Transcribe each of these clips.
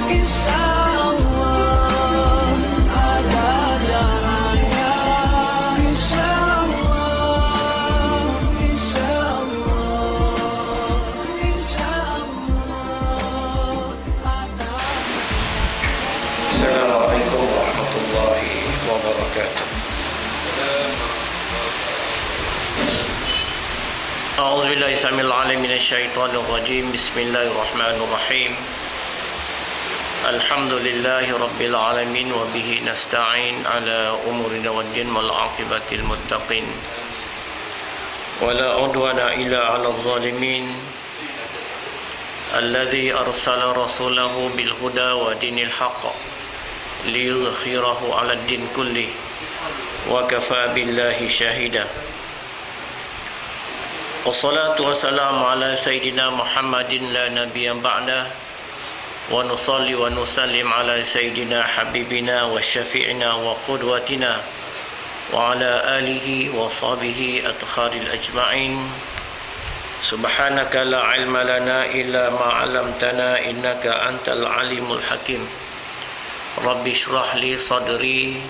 insyaallah ada jalannya, insyaallah, insyaallah, insyaallah ada. Assalamualaikum warahmatullahi wabarakatuh. A'udzu billahi samil alim minasyaitonir rajim. Bismillahirrahmanirrahim. Alhamdulillahi rabbil alamin wa bihi nasta'in ala umurina wad din wal aqibatil muttaqin. Wala udwana illa 'alal zalimin. Alladzi arsala rasulahu bil huda wa dinil haqq liyudhhirahu 'alad din kulli wa kafa billahi shahida. Wassalatu wassalamu ala sayyidina Muhammadin la nabiyyan ba'dah wa nusalli wa nusallim ala sayyidina habibina wa syafi'ina wa qudwatina wa ala alihi wa sahbihi atkharil ajma'in. Subhanaka la ilma lana illa ma 'allamtana innaka antal alimul hakim. Rabbi shrah li sadri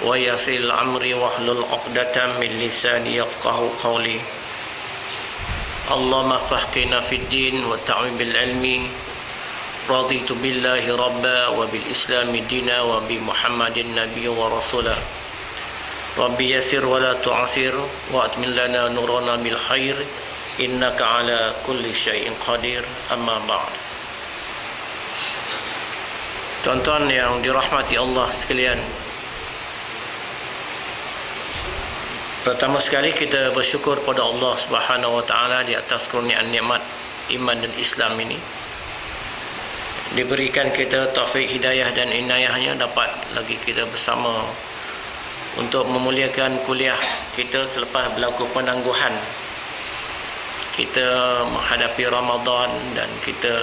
wa yassir amri wahlul 'uqdatam min lisani yafqahu qawli. Allahumma fahqina fid din wa ta'wim bil ilmi. Raditu billahi rabba wa bil islami dina wa bi Muhammadin nabiyya wa rasula. Rabbi yassir wa la tu'asir wa atmil lana nurana bil khair innaka ala kulli syai'in qadir. Amma ba'd. Tuan-tuan yang dirahmati Allah sekalian, pertama sekali kita bersyukur pada Allah Subhanahu wa taala di atas kurniaan nikmat iman dan Islam ini. Diberikan kita taufik hidayah dan inayahnya dapat lagi kita bersama untuk memuliakan kuliah kita selepas berlaku penangguhan kita menghadapi Ramadan dan kita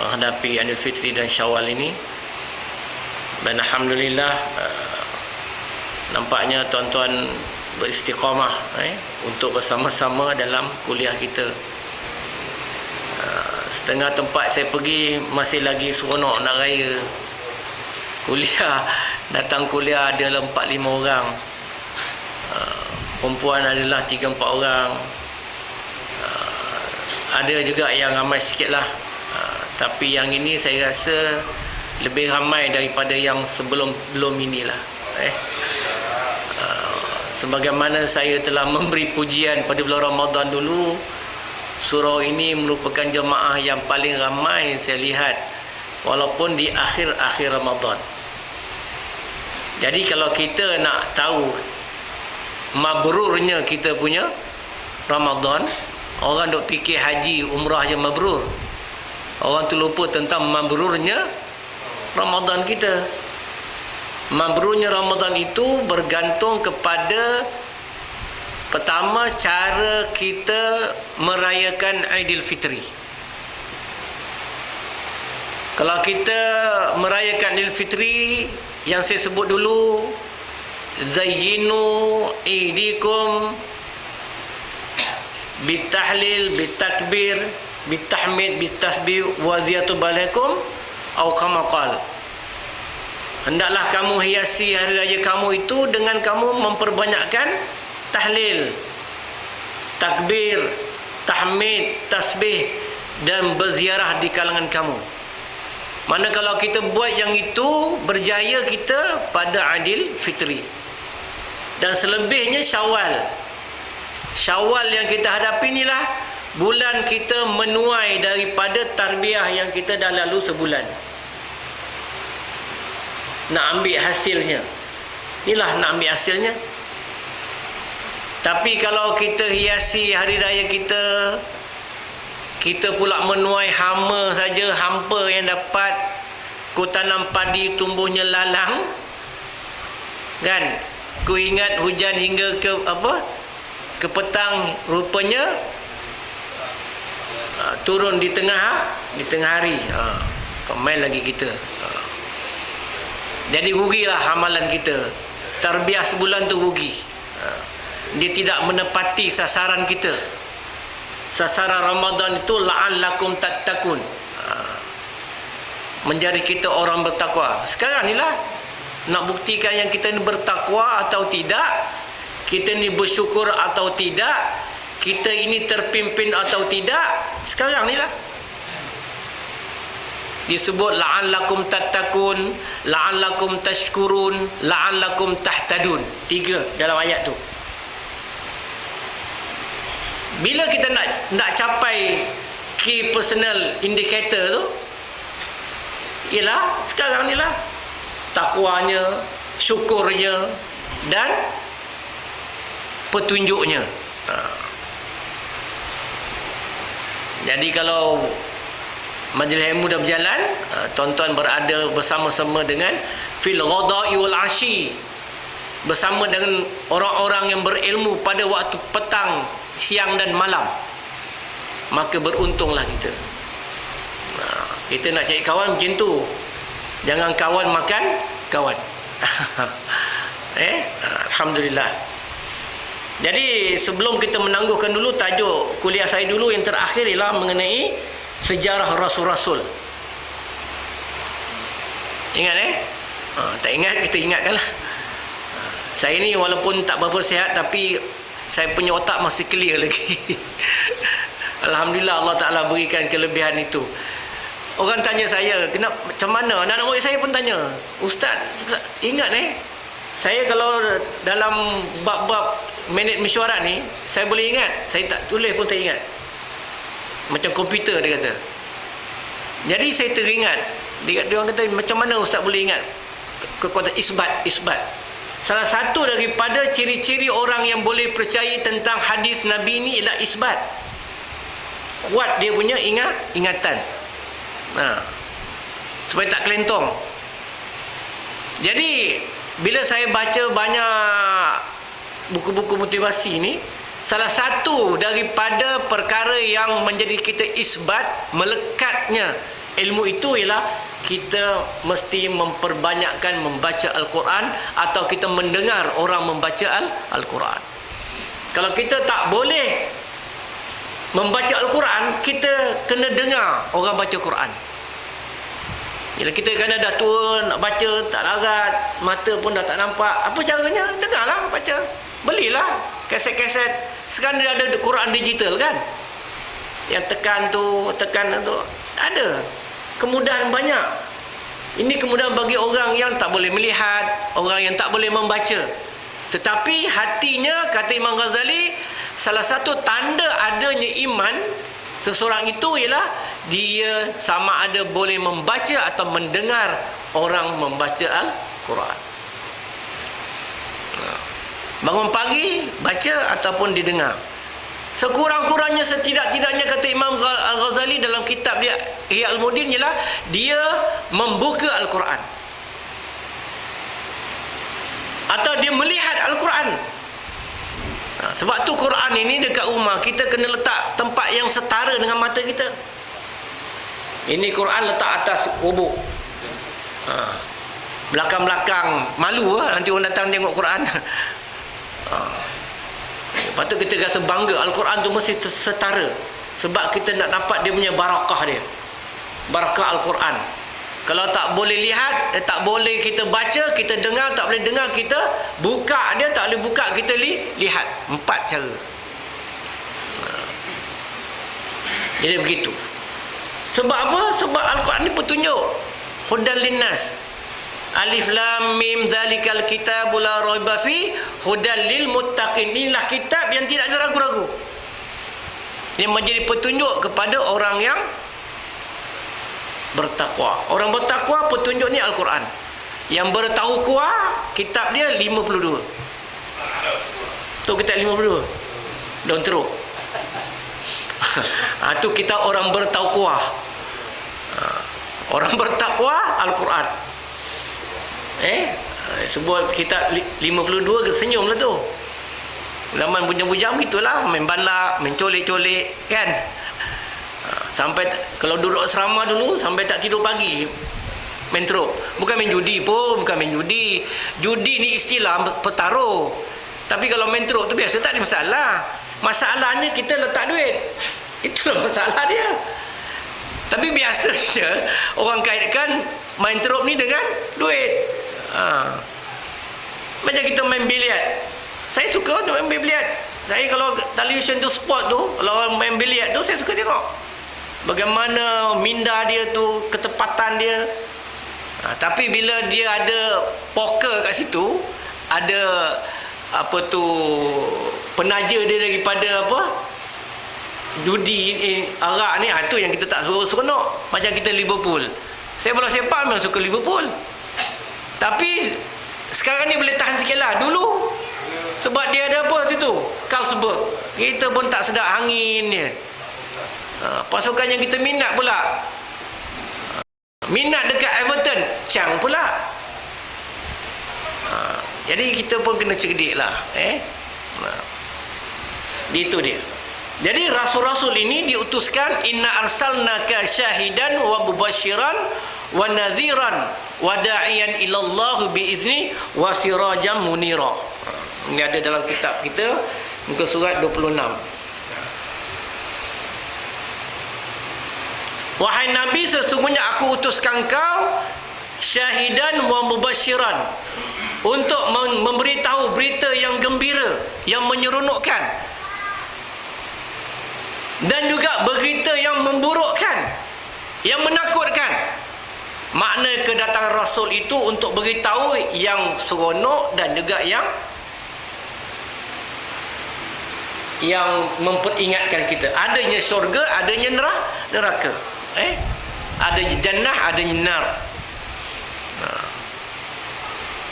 menghadapi Aidil Fitri dan Syawal ini. Dan alhamdulillah nampaknya tuan-tuan beristiqamah untuk bersama-sama dalam kuliah kita. Setengah tempat saya pergi masih lagi seronok nak raya kuliah. Datang kuliah adalah 4-5 orang, perempuan adalah 3-4 orang, ada juga yang ramai sikit lah. Tapi yang ini saya rasa lebih ramai daripada yang sebelum inilah. Sebagaimana saya telah memberi pujian pada bulan Ramadan dulu, surau ini merupakan jemaah yang paling ramai saya lihat walaupun di akhir-akhir Ramadan. Jadi kalau kita nak tahu mabrurnya kita punya Ramadan, orang duk fikir haji umrah je mabrur. Orang tu lupa tentang mabrurnya Ramadan kita. Mabrurnya Ramadan itu bergantung kepada pertama cara kita merayakan Aidil Fitri. Kalau kita merayakan Aidil Fitri yang saya sebut dulu, zayyinu idikum bitahlil, bitakbir, bitahmid, bitasbih wa ziyatu balaikum atau kama qala. Hendaklah kamu hiasi hari raya kamu itu dengan kamu memperbanyakkan tahlil, takbir, tahmid, tasbih dan berziarah di kalangan kamu. Mana kalau kita buat yang itu, berjaya kita pada Aidil Fitri. Dan selebihnya Syawal. Syawal yang kita hadapi inilah bulan kita menuai daripada tarbiyah yang kita dah lalu sebulan. Nak ambil hasilnya. Inilah nak ambil hasilnya. Tapi kalau kita hiasi hari raya kita, kita pula menuai hama saja, hampa yang dapat. Ku tanam padi tumbuhnya lalang, kan? Ku ingat hujan hingga ke petang, rupanya turun di tengah hari. Main lagi kita. Jadi rugilah amalan kita. Tarbiyah sebulan tu rugi. Dia tidak menepati sasaran kita. Sasaran Ramadan itu la'allakum tattaqun. menjadi kita orang bertakwa. Sekarang ni lah nak buktikan yang kita ni bertakwa atau tidak, kita ni bersyukur atau tidak, kita ini terpimpin atau tidak. Sekarang ni lah disebut la'allakum tattaqun, la'allakum tashkurun, la'allakum tahtadun. 3 dalam ayat tu. Bila kita nak capai key personal indicator tu, ialah sekarang ni lah takwanya, syukurnya dan petunjuknya. Jadi kalau majlis ilmu dah berjalan, tuan-tuan berada bersama-sama dengan fil ghada'i wal ashi, bersama dengan orang-orang yang berilmu pada waktu petang, siang dan malam, maka beruntunglah kita. Kita nak cari kawan macam tu. Jangan kawan makan kawan. Alhamdulillah. Jadi sebelum kita menangguhkan dulu, tajuk kuliah saya dulu yang terakhir ialah mengenai sejarah rasul-rasul. Ingat tak ingat, kita ingatkanlah. Saya ni walaupun tak berapa sihat, tapi saya punya otak masih clear lagi. Alhamdulillah, Allah Ta'ala berikan kelebihan itu. Orang tanya saya, kenapa, macam mana? Anak-anak murid saya pun tanya, Ustaz, ingat saya kalau dalam bab-bab minit mesyuarat ni, saya boleh ingat. Saya tak tulis pun saya ingat. Macam komputer, dia kata. Jadi saya teringat. Dia orang kata, macam mana Ustaz boleh ingat? Kekuatan isbat. Salah satu daripada ciri-ciri orang yang boleh percaya tentang hadis Nabi ni ialah isbat. Kuat dia punya ingatan. Supaya tak kelentong. Jadi bila saya baca banyak buku-buku motivasi ni, salah satu daripada perkara yang menjadi kita isbat melekatnya ilmu itu ialah kita mesti memperbanyakkan membaca Al-Quran, atau kita mendengar orang membaca Al-Quran. Kalau kita tak boleh membaca Al-Quran, kita kena dengar orang baca Quran. Bila kita kena dah tua, nak baca tak larat, mata pun dah tak nampak, apa caranya? Dengarlah baca. Belilah kaset-kaset. Sekarang dia ada Quran digital kan, yang tekan tu ada kemudahan banyak. Ini kemudahan bagi orang yang tak boleh melihat, orang yang tak boleh membaca. Tetapi hatinya, kata Imam Ghazali, salah satu tanda adanya iman seseorang itu ialah dia sama ada boleh membaca atau mendengar orang membaca Al-Quran. Bangun pagi baca ataupun didengar. Sekurang-kurangnya, setidak-tidaknya, kata Imam Al-Ghazali dalam kitab dia Ihya Ulumuddin, ialah dia membuka Al-Quran atau dia melihat Al-Quran. Sebab tu Quran ini dekat rumah kita kena letak tempat yang setara dengan mata kita. Ini Quran letak atas kubuk, belakang-belakang malu nanti orang datang tengok Quran. Lepas tu kita rasa bangga, Al-Quran tu mesti setara. Sebab kita nak dapat dia punya barakah dia, barakah Al-Quran. Kalau tak boleh lihat, tak boleh kita baca, kita dengar, tak boleh dengar, kita buka dia, tak boleh buka, kita lihat. 4 cara. Jadi begitu. Sebab apa? Sebab Al-Quran ni petunjuk. Hudan linnas. Alif lam mim zalikal kitabul la raiba fi hudal lil muttaqin. Inilah kitab yang tidak ada ragu-ragu, yang menjadi petunjuk kepada orang yang bertakwa. Orang bertakwa, petunjuk ni Al-Quran. Yang bertakwa, kitab dia 52. Tu kitab 52 daun teruk. Tu kita orang bertakwa. Orang bertakwa Al-Quran. Sebuah kitab 52 ke, senyum lah tu. Zaman bujang-bujang gitulah, main balak, main colek-colek kan. Sampai kalau duduk asrama dulu sampai tak tidur pagi, main teruk. Bukan main judi pun, bukan main judi. Judi ni istilah petaruh. Tapi kalau main teruk tu biasa, tak ada masalah. Masalahnya kita letak duit. Itulah masalah dia. Tapi biasanya orang kaitkan main teruk ni dengan duit. Macam kita main biliar. Saya suka untuk main biliar. Saya kalau television tu sport tu, kalau orang main biliar tu saya suka tengok. Bagaimana minda dia tu, ketepatan dia. Tapi bila dia ada poker kat situ, ada apa tu penaja dia daripada apa judi arak ni, tu yang kita tak seronok. Macam kita Liverpool, saya bola sepak memang suka Liverpool, tapi sekarang ni boleh tahan sikit lah. Dulu sebab dia ada apa situ, Carlsberg, kita pun tak sedap angin dia. Pasukan yang kita minat pula, minat dekat Everton, Chang pula. Jadi kita pun kena cerdik lah. Itu dia. Jadi rasul-rasul ini diutuskan, inna arsalnaka syahidan wa mubasyiran wa naziran wa da'iyan ilallah biizni wa sirajan munira. Ini ada dalam kitab kita, muka surat 26. Wahai Nabi, sesungguhnya aku utuskan kau syahidan wa mubasyiran, untuk memberitahu berita yang gembira, yang menyeronokkan, dan juga berita yang memburukkan, yang menakutkan. Makna kedatangan Rasul itu untuk beritahu yang seronok dan juga yang memperingatkan kita. Adanya syurga, adanya neraka. Adanya jannah, adanya nar.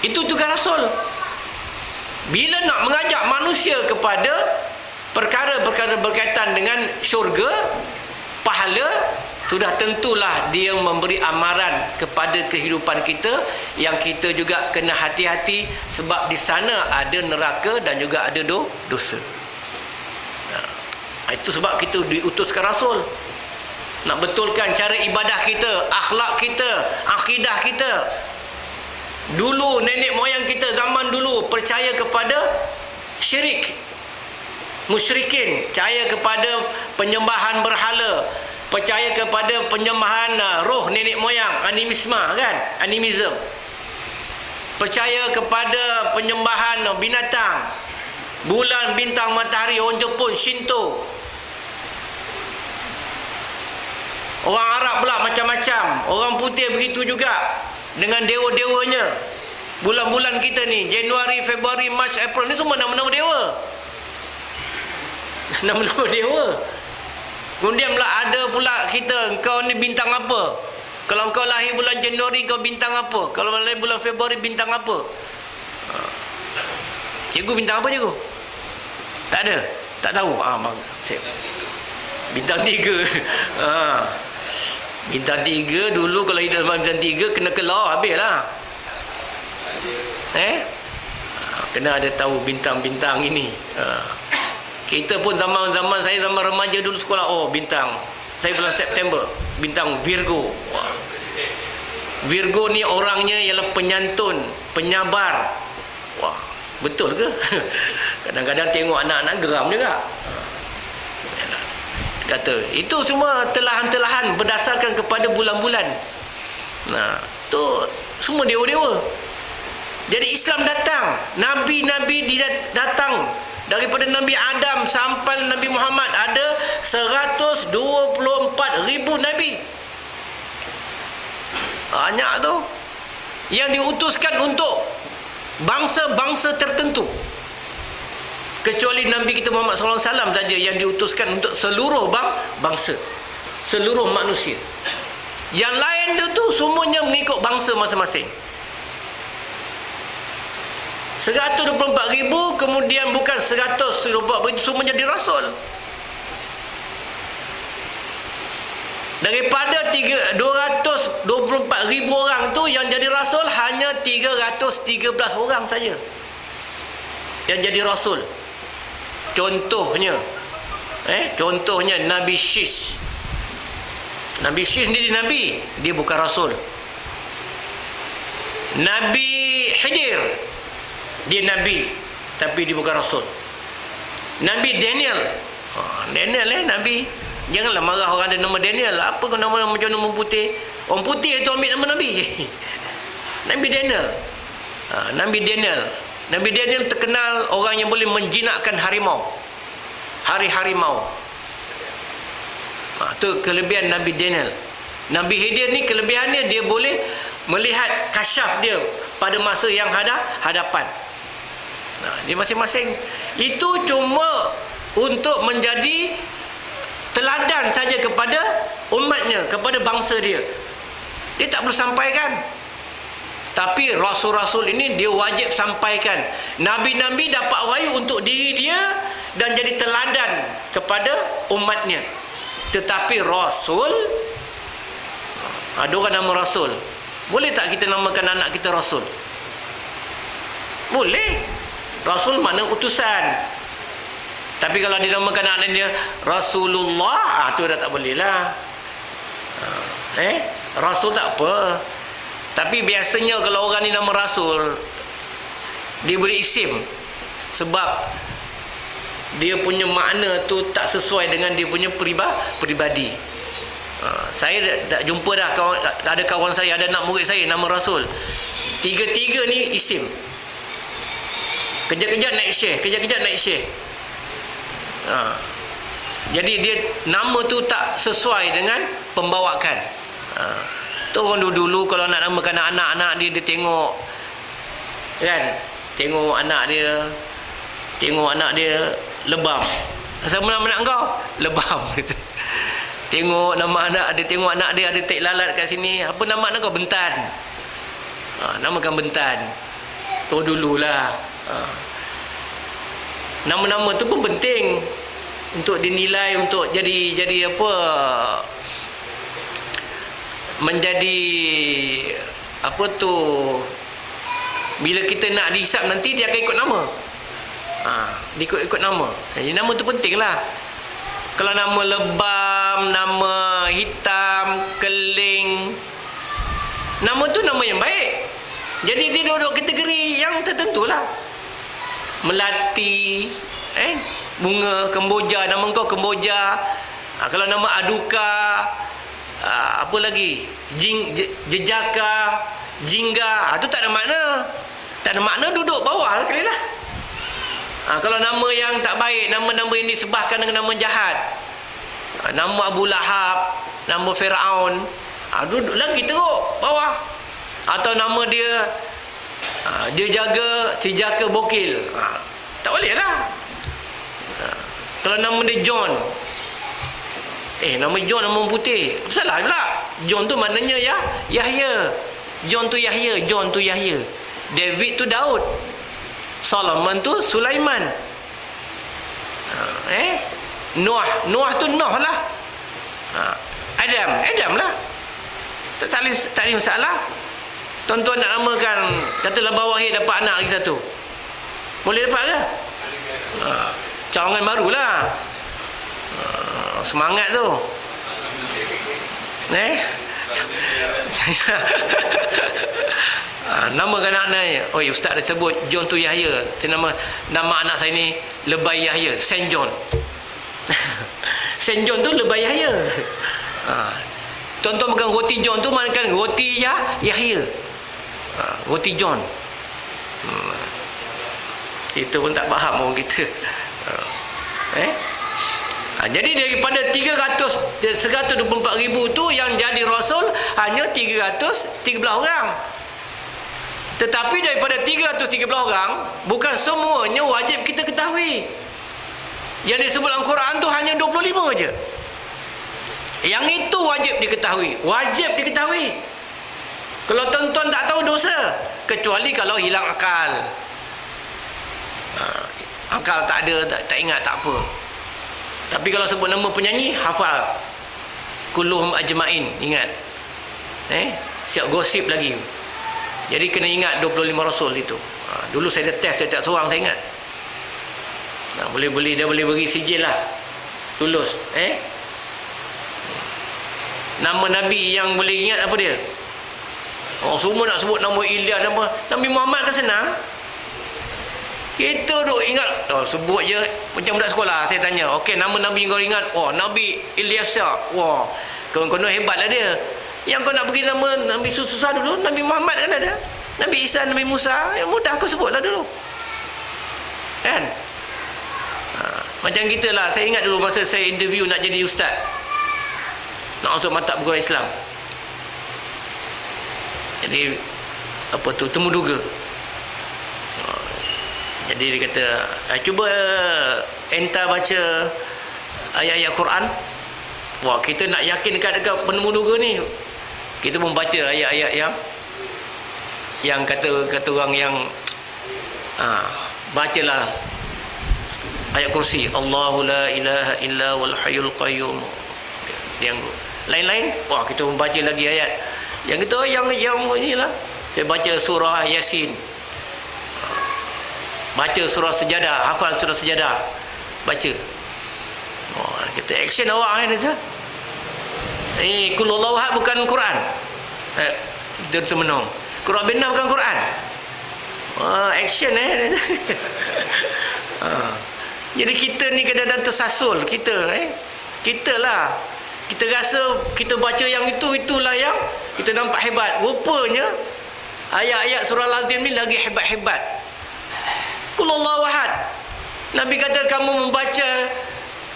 Itu tugas Rasul. Bila nak mengajak manusia kepada perkara-perkara berkaitan dengan syurga, pahala, sudah tentulah dia memberi amaran kepada kehidupan kita, yang kita juga kena hati-hati, sebab di sana ada neraka dan juga ada dosa. Itu sebab kita diutuskan Rasul, nak betulkan cara ibadah kita, akhlak kita, akidah kita. Dulu nenek moyang kita zaman dulu percaya kepada syirik, musyrikin, percaya kepada penyembahan berhala, percaya kepada penyembahan roh nenek moyang, animisma kan, animism. Percaya kepada penyembahan binatang, bulan, bintang, matahari, orang Jepun, Shinto. Orang Arab pula macam-macam, orang putih begitu juga dengan dewa-dewanya. Bulan-bulan kita ni, Januari, Februari, Mac, April ni semua nama-nama dewa. Nama-nama dewa. Kemudian pula ada pula kita, engkau ni bintang apa? Kalau engkau lahir bulan Januari, kau bintang apa? Kalau lahir bulan Februari, bintang apa? Cikgu bintang apa cikgu? Tak ada? Tak tahu? Bintang 3. Bintang 3 dulu kalau hidup bintang 3 kena keluar habis lah. Kena ada tahu bintang-bintang ini. Kita pun zaman-zaman saya, zaman remaja dulu sekolah, bintang. Saya bulan September, bintang Virgo. Virgo ni orangnya ialah penyantun, penyabar. Wah, betul ke? Kadang-kadang tengok anak-anak geram juga. Kata itu semua telahan-telahan berdasarkan kepada bulan-bulan. Tu semua dewa-dewa. Jadi Islam datang, nabi-nabi datang daripada Nabi Adam sampai Nabi Muhammad, ada 124,000 nabi. Banyak tu yang diutuskan untuk bangsa-bangsa tertentu. Kecuali Nabi kita Muhammad SAW saja yang diutuskan untuk seluruh bangsa, seluruh manusia. Yang lain tu semuanya mengikut bangsa masing-masing. 124,000, kemudian bukan 124,000 semua jadi Rasul. Daripada 224,000 orang tu, yang jadi Rasul hanya 313 orang saja yang jadi Rasul. Contohnya Nabi Syis. Nabi Syis ni Nabi, dia bukan Rasul. Nabi Khidir, dia Nabi, tapi dia bukan Rasul. Nabi Daniel, Nabi Janganlah marah orang ada nama Daniel. Apa kau nama macam nama putih? Orang putih itu ambil nama Nabi. Nabi Daniel. Nabi Daniel. Nabi Daniel terkenal orang yang boleh menjinakkan harimau. Harimau. Itu kelebihan Nabi Daniel. Nabi Khidir ni kelebihannya dia boleh melihat kasyaf dia pada masa yang hadapan. Dia masing-masing itu cuma untuk menjadi teladan saja kepada umatnya, kepada bangsa dia. Dia tak perlu sampaikan. Tapi rasul-rasul ini dia wajib sampaikan. Nabi-nabi dapat wahyu untuk diri dia dan jadi teladan kepada umatnya. Tetapi rasul, ada orang nama rasul. Boleh tak kita namakan anak kita rasul? Boleh. Rasul makna utusan. Tapi kalau dinamakan anak dia Rasulullah, tu dah tak boleh lah. Rasul tak apa. Tapi biasanya kalau orang ni nama Rasul, dia boleh isim. Sebab dia punya makna tu tak sesuai dengan dia punya peribadi. Saya dah jumpa dah ada kawan saya, ada anak murid saya nama Rasul. Tiga-tiga ni isim. Kejap-kejap naik syekh, kejap-kejap naik syekh. Jadi dia nama tu tak sesuai dengan pembawakan. Tu orang dulu kalau nak namakan anak-anak dia tengok kan, tengok anak dia lebam. Siapa nama anak kau? Lebam. Tengok nama anak dia, tengok anak dia ada tek lalat kat sini. Apa nama anak kau? Bentan. Namakan Bentan. Tu dululah. Nama-nama tu pun penting untuk dinilai, untuk jadi apa, menjadi apa tu, bila kita nak dihisap nanti dia akan ikut nama. Dia ikut nama. Jadi nama tu penting lah. Kalau nama lebam, nama hitam, keling, nama tu nama yang baik. Jadi dia duduk kategori yang tertentu lah. Melati, bunga Kemboja, nama kau Kemboja. Kalau nama Aduka, apa lagi, Jejaka, Jingga, tu tak ada makna. Tak ada makna, duduk bawah lah kali lah. Kalau nama yang tak baik, nama-nama yang disebahkan dengan nama jahat, nama Abu Lahab, nama Firaun, duduk lagi teruk bawah. Atau nama dia Cijaka Bokil, tak boleh lah. Kalau nama dia John, nama John nama putih, apa salah pula? John tu maknanya Yahya. John tu Yahya, John tu Yahya. David tu Daud, Solomon tu Sulaiman. Noah tu Noh lah. Adam lah. Tak ada masalah. Tuan-tuan nak namakan, katalah bawah Wahid dapat anak lagi satu, boleh dapat ke? Cawangan barulah. Semangat tu. Namakan anak. Ustaz dah sebut John tu Yahya. Saya nama anak saya ni Lebay Yahya, Saint John. Saint John tu Lebay Yahya. Tuan-tuan makan roti John tu makan roti Yahya. Roti John. Kita pun tak faham orang kita. Jadi daripada 124,000 tu yang jadi rasul hanya 313 orang. Tetapi daripada 313 orang, bukan semuanya wajib kita ketahui. Yang disebut dalam Quran tu hanya 25 je. Yang itu wajib diketahui. Wajib diketahui. Kalau tuan-tuan tak tahu dosa, kecuali kalau hilang akal. Akal tak ada, tak ingat, tak apa. Tapi kalau sebut nama penyanyi, hafal. Kulluhum ajma'in, ingat. Siap gosip lagi. Jadi kena ingat 25 rasul itu. Dulu saya dah test setiap seorang, saya ingat. Boleh beli, dia boleh beri sijil lah. Tulus. Nama Nabi yang boleh ingat apa dia? Semua nak sebut nama Ilyas, nama Nabi Muhammad kan senang. Kita duk ingat, sebut je macam budak sekolah. Saya tanya, okey, nama Nabi kau ingat? Nabi Ilyasa. Wah, konon hebatlah dia. Yang kau nak bagi nama Nabi susah dulu, Nabi Muhammad kan ada. Nabi Isa, Nabi Musa, yang mudah kau sebutlah dulu. Kan? Macam kita lah. Saya ingat dulu masa saya interview nak jadi ustaz, nak masuk mata pegawai Islam. Jadi temu duga. Jadi dia kata, cuba entah baca ayat-ayat Quran. Wah, kita nak yakin dekat penemu duga ni, kita membaca ayat-ayat yang kata orang yang bacalah ayat kursi, Allahu la ilaha illa wal hayyul qayyum. Yang lain-lain, wah, kita membaca lagi ayat. Yang kita yang inilah, saya baca surah Yasin, baca surah Sejadah, hafal surah Sejadah, baca. Kita action awak ni tu. Qul huwallahu ahad bukan Quran. Kita termenung. Quran benar bukan Quran. Action Jadi kita ni kadang-kadang tersasul kita lah. Kita rasa kita baca yang itulah yang kita nampak hebat. Rupanya ayat-ayat surah Al-Azim ni lagi hebat-hebat. Qul huwallahu ahad. Nabi kata kamu membaca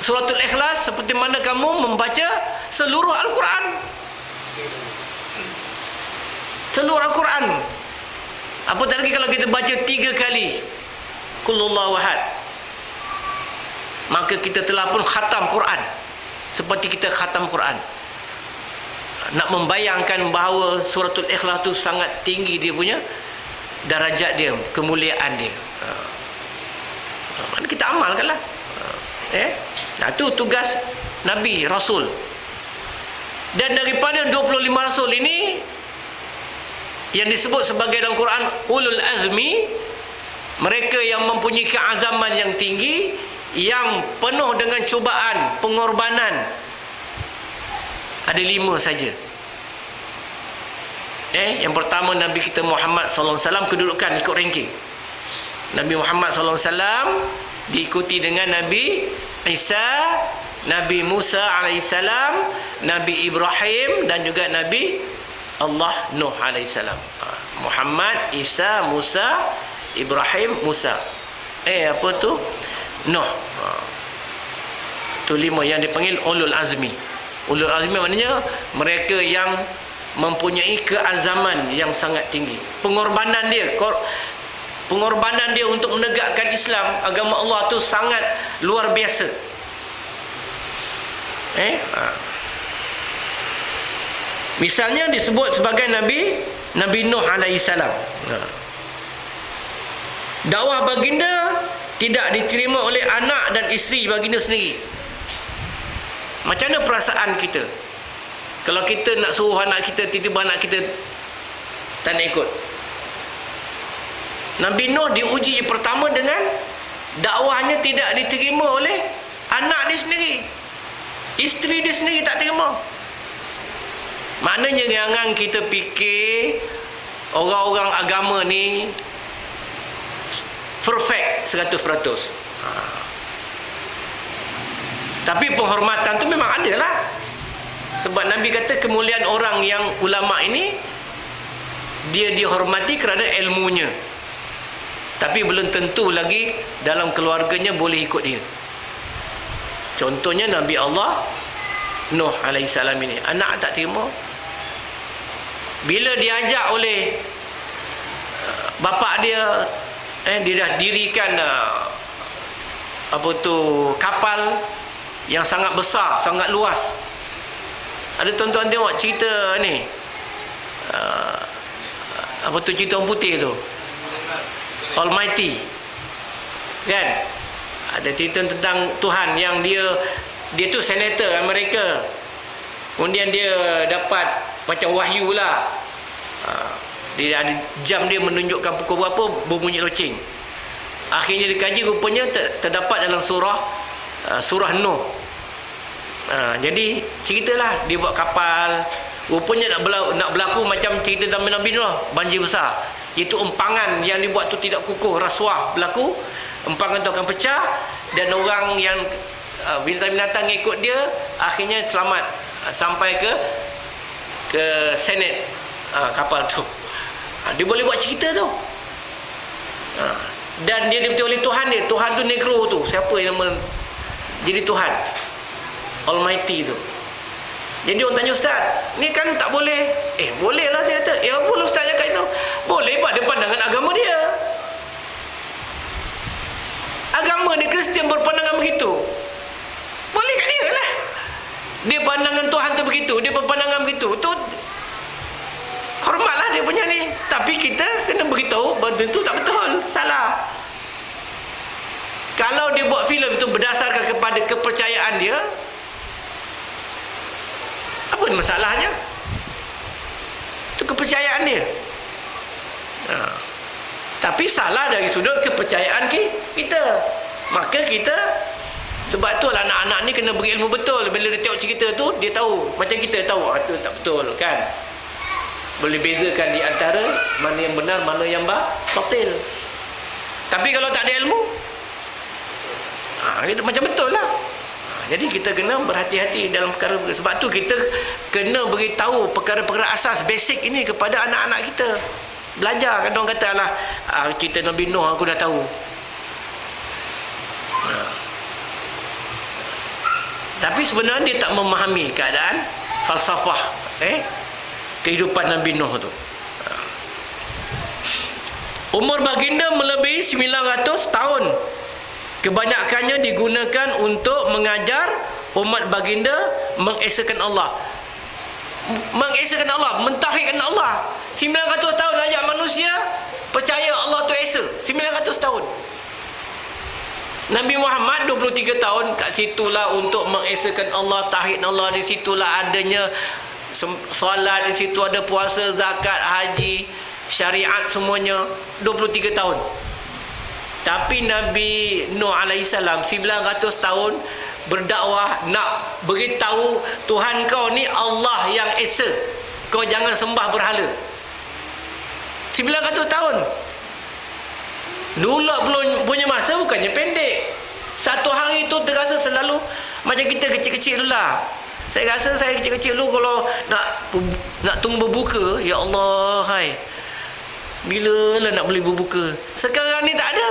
suratul Ikhlas seperti mana kamu membaca seluruh Al-Quran. Seluruh Al-Quran. Apatah lagi kalau kita baca 3 kali Qul huwallahu ahad, maka kita telah pun khatam Quran. Seperti kita khatam Quran. Nak membayangkan bahawa suratul Ikhlas tu sangat tinggi dia punya darajat dia, kemuliaan dia. Mana kita amalkanlah. Itu tugas Nabi, Rasul. Dan daripada 25 Rasul ini yang disebut sebagai dalam Quran ulul azmi, mereka yang mempunyai keazaman yang tinggi, yang penuh dengan cubaan, pengorbanan, ada 5 saja. Yang pertama Nabi kita Muhammad sallallahu alaihi wasallam, kedudukan ikut ranking. Nabi Muhammad sallallahu alaihi wasallam diikuti dengan Nabi Isa, Nabi Musa alaihissalam, Nabi Ibrahim dan juga Nabi Allah Nuh alaihissalam. Muhammad, Isa, Musa, Ibrahim, Musa. Apa tu? Nuh. Tu 5 yang dipanggil ulul azmi. Ulul azmi maknanya mereka yang mempunyai keazaman yang sangat tinggi. Pengorbanan dia untuk menegakkan Islam, agama Allah tu sangat luar biasa. Misalnya disebut sebagai Nabi Nuh alaihissalam. Dakwah baginda tidak diterima oleh anak dan isteri baginda sendiri. Macam mana perasaan kita kalau kita nak suruh anak kita, tiba-tiba anak kita tak nak ikut? Nabi Nuh diuji pertama dengan dakwahnya tidak diterima oleh anak dia sendiri, isteri dia sendiri tak terima. Maknanya jangan kita fikir orang-orang agama ni perfect 100%. Tapi penghormatan tu memang ada lah. Sebab Nabi kata kemuliaan orang yang ulama ini, dia dihormati kerana ilmunya, tapi belum tentu lagi dalam keluarganya boleh ikut dia. Contohnya Nabi Allah Nuh alaihissalam ini, anak tak terima. Bila diajak oleh bapa dia, dia dah dirikan kapal yang sangat besar, sangat luas. Ada tuan-tuan tengok cerita ni, cerita orang putih tu, Almighty, kan? Ada cerita tentang Tuhan yang dia tu senator Amerika. Kemudian dia dapat macam wahyu lah. Dia ada jam dia menunjukkan pukul berapa berbunyi loceng. Akhirnya dikaji, rupanya terdapat dalam surah Nuh. Jadi ceritalah dia buat kapal. Rupanya nak berlaku macam cerita zaman Nabi Nuh, banjir besar. iaitu empangan yang dibuat tu tidak kukuh, rasuah berlaku, empangan tu akan pecah dan orang yang binatang-binatang ikut dia akhirnya selamat sampai ke Senate kapal tu. Dia boleh buat cerita tu. Dan dia diberitahu oleh Tuhan dia. Tuhan tu negro tu. Siapa yang jadi Tuhan? Almighty tu. Jadi orang tanya, Ustaz, ni kan tak boleh. Boleh lah, saya kata. Boleh Ustaz cakap itu. Boleh pada pandangan agama dia. Agama dia Kristian berpandangan begitu. Boleh kat dia lah. Dia pandangan Tuhan tu begitu. Dia berpandangan begitu. Tu hormatlah dia punya ni. Tapi kita kena beritahu tentu tak betul, salah. Kalau dia buat filem itu berdasarkan kepada kepercayaan dia, apa masalahnya? Itu kepercayaan dia. Tapi salah dari sudut kepercayaan kita. Maka kita, sebab tu lah anak-anak ni kena beri ilmu betul. Bila dia tengok cerita tu, dia tahu. Macam kita tahu, tu tak betul kan. Boleh bezakan di antara mana yang benar, mana yang batil. Tapi kalau tak ada ilmu, itu macam betul lah. Jadi kita kena berhati-hati dalam perkara. Sebab tu kita kena beritahu perkara-perkara asas, basic ini kepada anak-anak kita. Belajar. Kan orang kata lah, cerita Nabi Nuh aku dah tahu. Tapi sebenarnya dia tak memahami keadaan falsafah kehidupan Nabi Nuh tu. Umur baginda melebihi 900 tahun. Kebanyakannya digunakan untuk mengajar umat baginda mengesakan Allah. Mengesakan Allah, mentauhidkan Allah. 900 tahun ajak manusia percaya Allah tu esa. 900 tahun. Nabi Muhammad 23 tahun kat situlah untuk mengesakan Allah, tauhid Allah. Di situlah adanya solat, di situ ada puasa, zakat, haji, syariat semuanya. 23 tahun. Tapi Nabi Nuh alaihissalam 900 tahun berdakwah, nak beritahu Tuhan kau ni Allah yang esa. Kau jangan sembah berhala. 900 tahun. Dulu punya masa bukannya pendek. Satu hari tu terasa selalu macam kita kecil-kecil dulu lah. Saya rasa saya kecil-kecil dulu kalau nak tunggu berbuka, ya Allah, hai, bila lah nak boleh berbuka. Sekarang ni tak ada.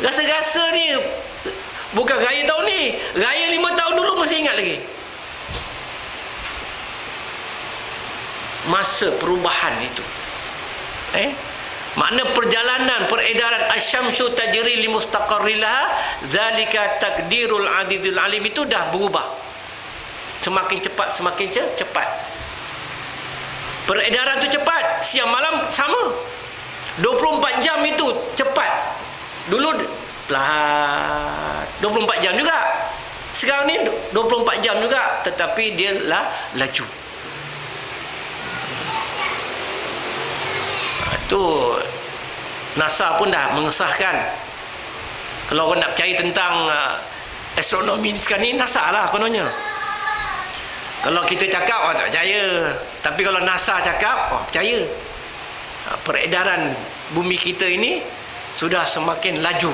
Rasa-rasa ni bukan raya tahun ni, raya 5 tahun dulu masih ingat lagi. Masa perubahan itu. Makna perjalanan, peredaran asyamsu tajri li mustaqarrilaha zalika takdirul azizul alim itu dah berubah. Semakin cepat, semakin cepat. Peredaran tu cepat, siang malam sama. 24 jam itu cepat. Dulu pelan, 24 jam juga. Sekarang ni 24 jam juga, tetapi dia laju. Tu NASA pun dah mengesahkan. Kalau orang nak percaya tentang astronomi sekarang ni, NASA lah kononnya. Kalau kita cakap, tak percaya. Tapi kalau NASA cakap, percaya. Peredaran bumi kita ini sudah semakin laju.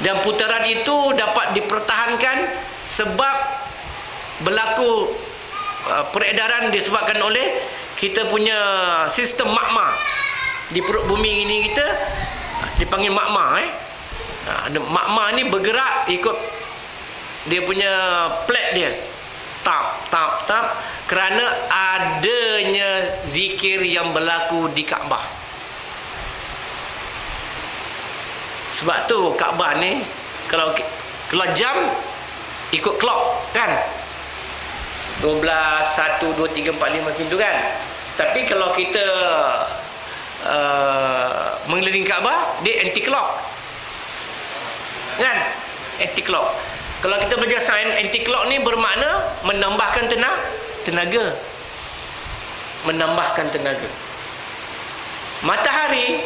Dan putaran itu dapat dipertahankan sebab berlaku peredaran disebabkan oleh kita punya sistem magma di perut bumi ini. Kita dipanggil magma. Magma ni bergerak ikut dia punya plate dia, tap kerana adanya zikir yang berlaku di Kaabah. Sebab tu Kaabah ni kalau jam ikut clock kan, 12, 1, 2, 3, 4, 5 macam tu kan. Tapi kalau kita mengelilingi Kaabah, dia anti clock kan, anti clock. Kalau kita belajar sains, anti clock ni bermakna menambahkan tenaga. Menambahkan tenaga. Matahari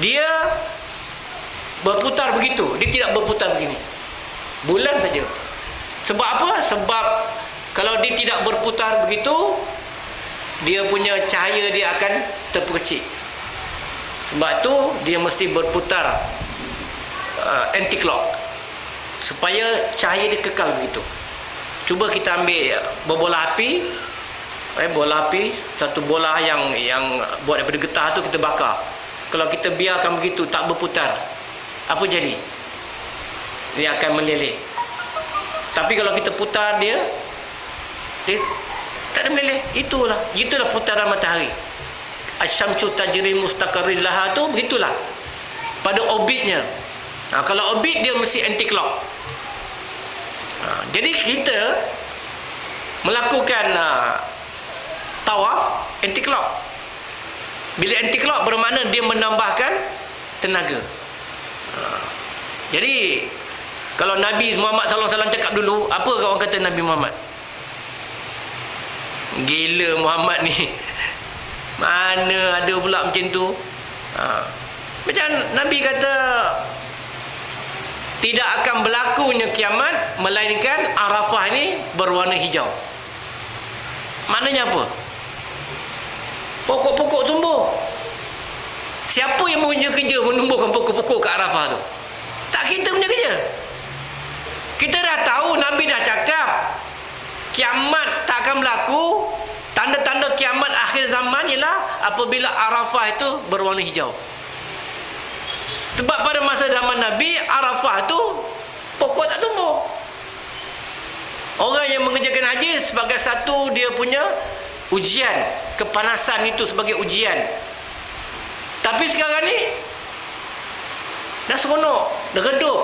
dia berputar begitu, dia tidak berputar begini. Bulan saja. Sebab apa? Sebab kalau dia tidak berputar begitu, dia punya cahaya dia akan terpercik. Sebab tu dia mesti berputar anti-clock supaya cahaya dia kekal begitu. Cuba kita ambil bola api, bola api, satu bola yang buat daripada getah tu kita bakar. Kalau kita biarkan begitu tak berputar, apa jadi? Dia akan meleleh. Tapi kalau kita putar dia tak ada meleleh. Itulah putaran matahari. Asy-syamsu tajri mustaqarrin laha tu begitulah pada orbitnya. Kalau orbit dia mesti anti-clock. Jadi kita melakukan tawaf anti-clock. Bila anti-clock bermakna dia menambahkan tenaga. Jadi kalau Nabi Muhammad SAW cakap dulu, apa orang kata Nabi Muhammad? Gila Muhammad ni. Mana ada pula macam tu. Macam Nabi kata, tidak akan berlakunya kiamat melainkan Arafah ni berwarna hijau. Maknanya apa? Pokok-pokok tumbuh. Siapa yang punya kerja menumbuhkan pokok-pokok ke Arafah tu? Tak kita punya kerja. Kita dah tahu, Nabi dah cakap kiamat tak akan berlaku. Tanda-tanda kiamat akhir zaman ialah apabila Arafah itu berwarna hijau. Sebab pada masa zaman Nabi, Arafah tu pokok tak tumbuh. Orang yang mengerjakan haji sebagai satu dia punya ujian, kepanasan itu sebagai ujian. Tapi sekarang ni dah seronok, dah redup.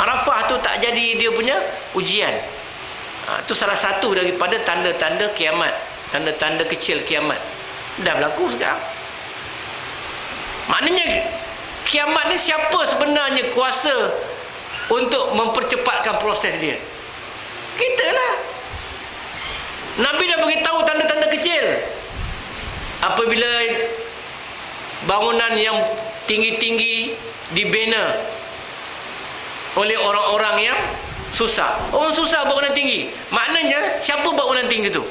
Arafah tu tak jadi dia punya ujian. Itu salah satu daripada tanda-tanda kiamat, tanda-tanda kecil kiamat. Dah berlaku sekarang. Maknanya kiamat ni siapa sebenarnya kuasa untuk mempercepatkan proses dia? Kita lah. Nabi dah beritahu tanda-tanda kecil. Apabila bangunan yang tinggi-tinggi dibina oleh orang-orang yang susah. Orang susah bangunan tinggi. Maknanya siapa bangunan tinggi tu?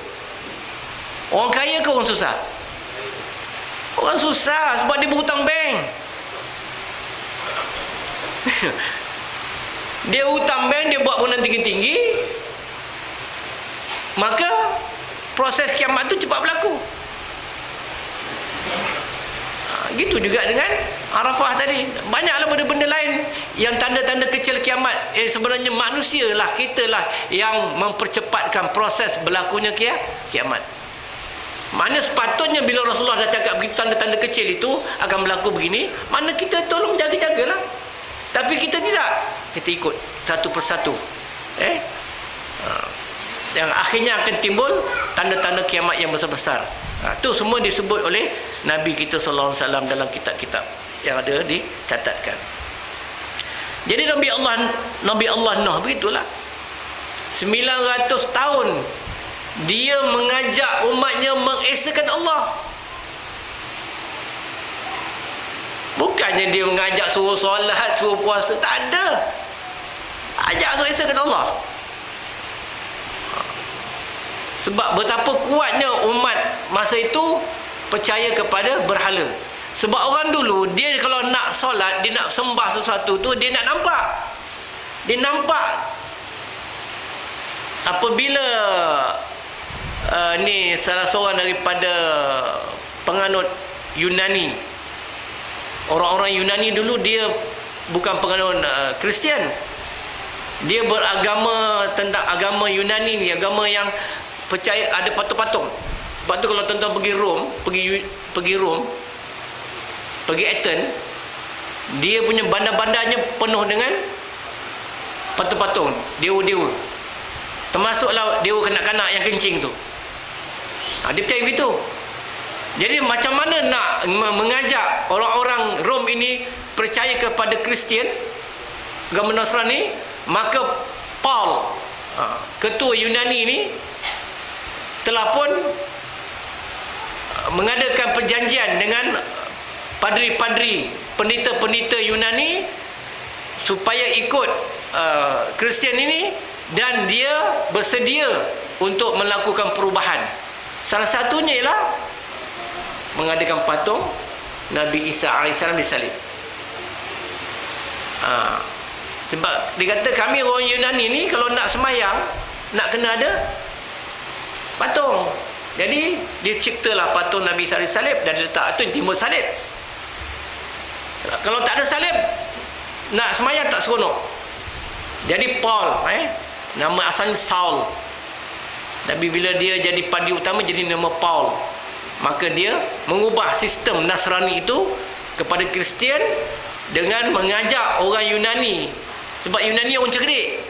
Orang kaya ke orang susah? Orang susah sebab dia berhutang bank. Dia hutang bank, dia buat bangunan tinggi-tinggi, maka proses kiamat tu cepat berlaku. Gitu juga dengan Arafah tadi. Banyaklah benda-benda lain yang tanda-tanda kecil kiamat. Sebenarnya manusia lah, kita lah yang mempercepatkan proses berlakunya kiamat. Mana sepatutnya bila Rasulullah dah cakap tanda-tanda kecil itu akan berlaku begini, mana kita tolong jaga-jagalah. Tapi kita tidak. Kita ikut satu persatu. Yang akhirnya akan timbul tanda-tanda kiamat yang besar-besar. Itu semua disebut oleh Nabi kita sallallahu alaihi wasallam dalam kitab-kitab yang ada dicatatkan. Jadi Nabi Allah Nuh begitulah. 900 tahun dia mengajak umatnya mengesakan Allah. Bukannya dia mengajak suruh solat, suruh puasa, tak ada. Ajak suruh esakan Allah. Sebab betapa kuatnya umat masa itu percaya kepada berhala. Sebab orang dulu, dia kalau nak solat, dia nak sembah sesuatu tu, dia nak nampak. Dia nampak. Apabila ni salah seorang daripada penganut Yunani. Orang-orang Yunani dulu dia bukan penganut Kristian. Dia beragama tentang agama Yunani ni, agama yang percaya ada patung-patung. Sebab tu kalau tuan-tuan pergi Rom, pergi Athens, dia punya bandar-bandarnya penuh dengan patung-patung, dewa-dewa. Termasuklah dewa kanak-kanak yang kencing tu. Dia percaya begitu. Jadi macam mana nak mengajak orang-orang Rom ini percaya kepada Kristian, agama Nasrani? Maka Paul, ketua Yunani ini, telah pun mengadakan perjanjian dengan padri-padri, pendeta-pendeta Yunani supaya ikut Kristian ini, dan dia bersedia untuk melakukan perubahan. Salah satunya ialah mengadakan patung Nabi Isa AS disalib. Sebab dia kata kami orang Yunani ni kalau nak semayang, nak kena ada patung. Jadi dia ciptalah patung Nabi Isa salib dan dia letak tu yang timbul salib. Kalau tak ada salib, nak semayang tak seronok. Jadi Paul, nama asalnya Saul. Tapi bila dia jadi padi utama jadi nama Paul. Maka dia mengubah sistem Nasrani itu kepada Kristian dengan mengajak orang Yunani. Sebab Yunani orang cerdik.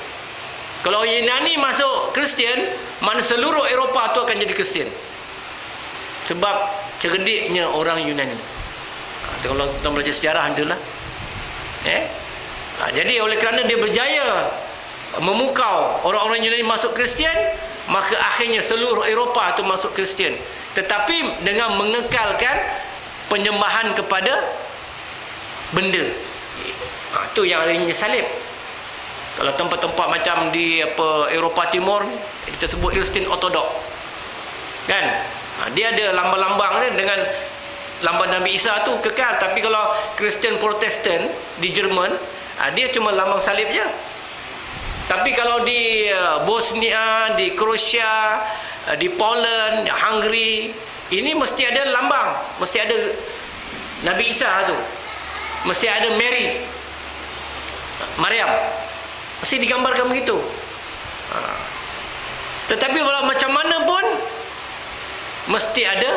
Kalau Yunani masuk Kristian, mana seluruh Eropah tu akan jadi Kristian. Sebab cerdiknya orang Yunani. Kalau kita belajar sejarah itulah. Jadi oleh kerana dia berjaya memukau orang-orang Yunani masuk Kristian, maka akhirnya seluruh Eropah tu masuk Kristian. Tetapi dengan mengekalkan penyembahan kepada benda. Itu yang adanya salib. Kalau tempat-tempat macam di Eropah Timur, kita sebut Kristen Ortodok, kan? Dia ada lambang-lambang dia dengan lambang Nabi Isa tu kekal. Tapi kalau Kristen Protestan di Jerman, dia cuma lambang salib je. Tapi kalau di Bosnia, di Croatia, di Poland, Hungary, ini mesti ada lambang, mesti ada Nabi Isa tu, mesti ada Maryam, mesti digambarkan begitu. Tetapi walau macam mana pun mesti ada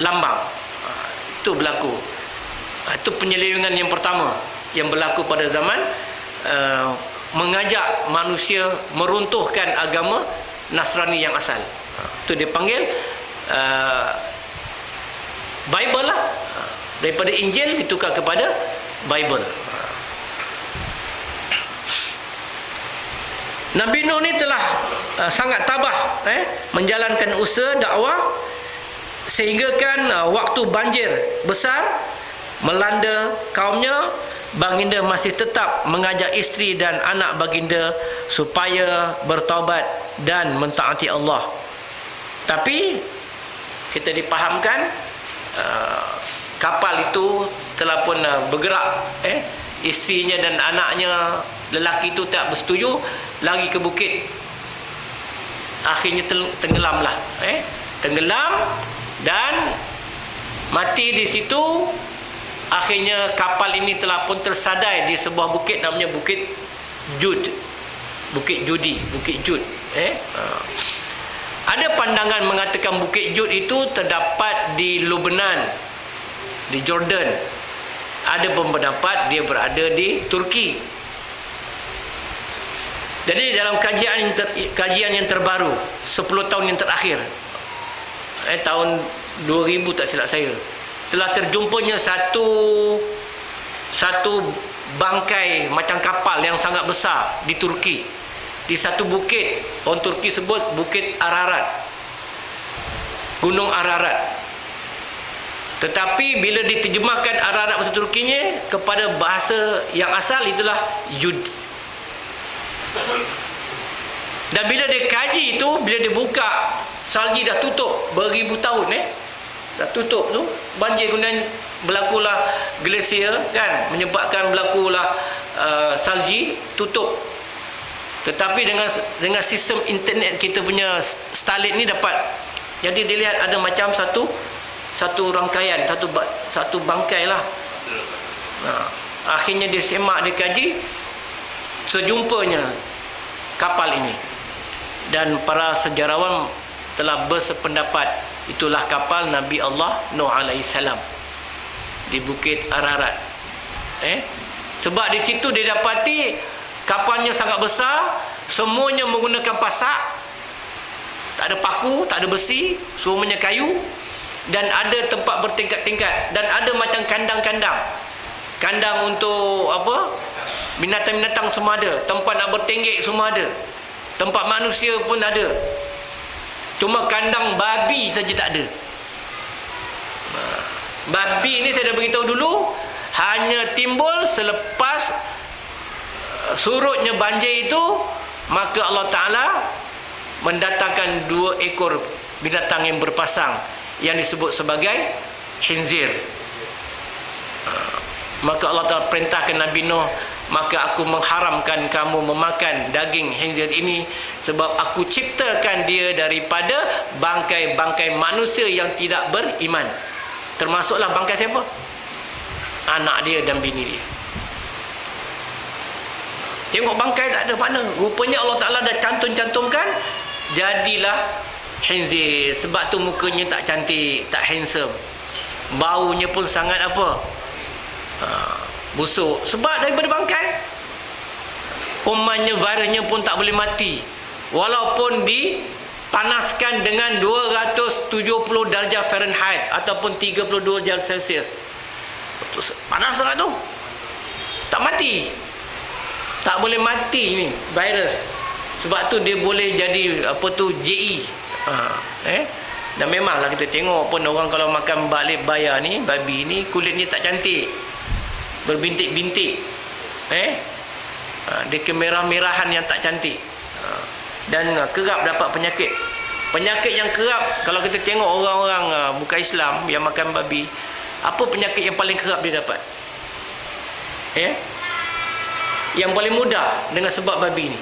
lambang. Itu berlaku. Itu penyelewengan yang pertama yang berlaku pada zaman mengajak manusia meruntuhkan agama Nasrani yang asal. Itu dipanggil Bible lah. Daripada Injil ditukar kepada Bible. Nabi Nuh ni telah sangat tabah menjalankan usaha dakwah sehingga kan waktu banjir besar melanda kaumnya, baginda masih tetap mengajak isteri dan anak baginda supaya bertaubat dan mentaati Allah. Tapi kita dipahamkan kapal itu telah pun bergerak, isterinya dan anaknya lelaki itu tak bersetuju, lari ke bukit. Akhirnya tenggelamlah, tenggelam dan mati di situ. Akhirnya kapal ini telah pun tersadai di sebuah bukit namanya Bukit Jud, Bukit Judi, Bukit Jud. Ada pandangan mengatakan Bukit Jud itu terdapat di Lebanon, di Jordan. Ada pun pendapat dia berada di Turki. Jadi dalam kajian yang terbaru 10 tahun yang terakhir, tahun 2000 tak silap saya, telah terjumpanya satu bangkai macam kapal yang sangat besar di Turki, di satu bukit. Orang Turki sebut Bukit Ararat, Gunung Ararat. Tetapi bila diterjemahkan Ararat bahasa Turkinya kepada bahasa yang asal, itulah Yud. Dan bila dia kaji itu, bila dia buka, salji dah tutup beribu tahun, dah tutup tu, banjir, kemudian berlakulah glasier, kan, menyebabkan berlakulah salji, tutup. Tetapi dengan sistem internet kita punya Starlink ni dapat, jadi dilihat ada macam satu rangkaian, satu bangkai lah. Akhirnya dia semak, dia kaji, sejumpanya kapal ini. Dan para sejarawan telah bersependapat itulah kapal Nabi Allah Nuh alaihissalam di Bukit Ararat. Sebab di situ dia dapati kapalnya sangat besar, semuanya menggunakan pasak, tak ada paku, tak ada besi, semuanya kayu, dan ada tempat bertingkat-tingkat, dan ada macam kandang untuk apa, binatang-binatang semua ada, tempat nak bertenggek semua ada, tempat manusia pun ada. Cuma kandang babi saja tak ada. Babi ni saya dah beritahu dulu, hanya timbul selepas surutnya banjir itu, maka Allah Ta'ala mendatangkan 2 ekor binatang yang berpasang yang disebut sebagai khinzir. Maka Allah Ta'ala perintahkan Nabi Nuh, maka aku mengharamkan kamu memakan daging khinzir ini sebab aku ciptakan dia daripada bangkai-bangkai manusia yang tidak beriman. Termasuklah bangkai siapa? Anak dia dan bini dia. Tengok bangkai tak ada mana. Rupanya Allah Ta'ala dah cantum-cantumkan, jadilah khinzir. Sebab tu mukanya tak cantik, tak handsome. Baunya pun sangat apa? Busuk. Sebab daripada bangkai. Kumannya, virusnya pun tak boleh mati. Walaupun dipanaskan dengan 270 darjah Fahrenheit ataupun 32 darjah Celsius. Panas sangat tu. Tak mati. Tak boleh mati ni virus. Sebab tu dia boleh jadi JE. Dan memanglah kita tengok pun orang kalau makan balik bayar ni, babi ni, kulitnya tak cantik, berbintik-bintik. Dia kemerah-merahan yang tak cantik. Dan kerap dapat penyakit. Penyakit yang kerap, kalau kita tengok orang-orang bukan Islam yang makan babi, apa penyakit yang paling kerap dia dapat? Yang paling mudah dengan sebab babi ni,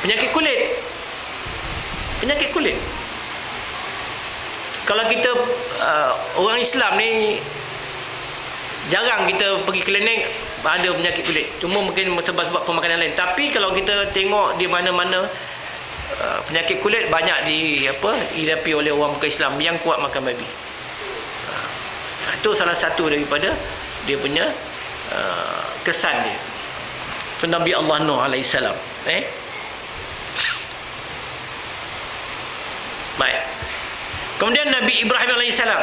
penyakit kulit. Penyakit kulit. Kalau kita orang Islam ni jarang kita pergi klinik ada penyakit kulit. Cuma mungkin sebab pemakanan lain. Tapi kalau kita tengok di mana-mana penyakit kulit banyak dihidapi oleh orang bukan Islam yang kuat makan babi. Itu salah satu daripada dia punya kesan dia. Itu Nabi Allah Nuh alaihissalam. Baik. Kemudian Nabi Ibrahim alaihissalam.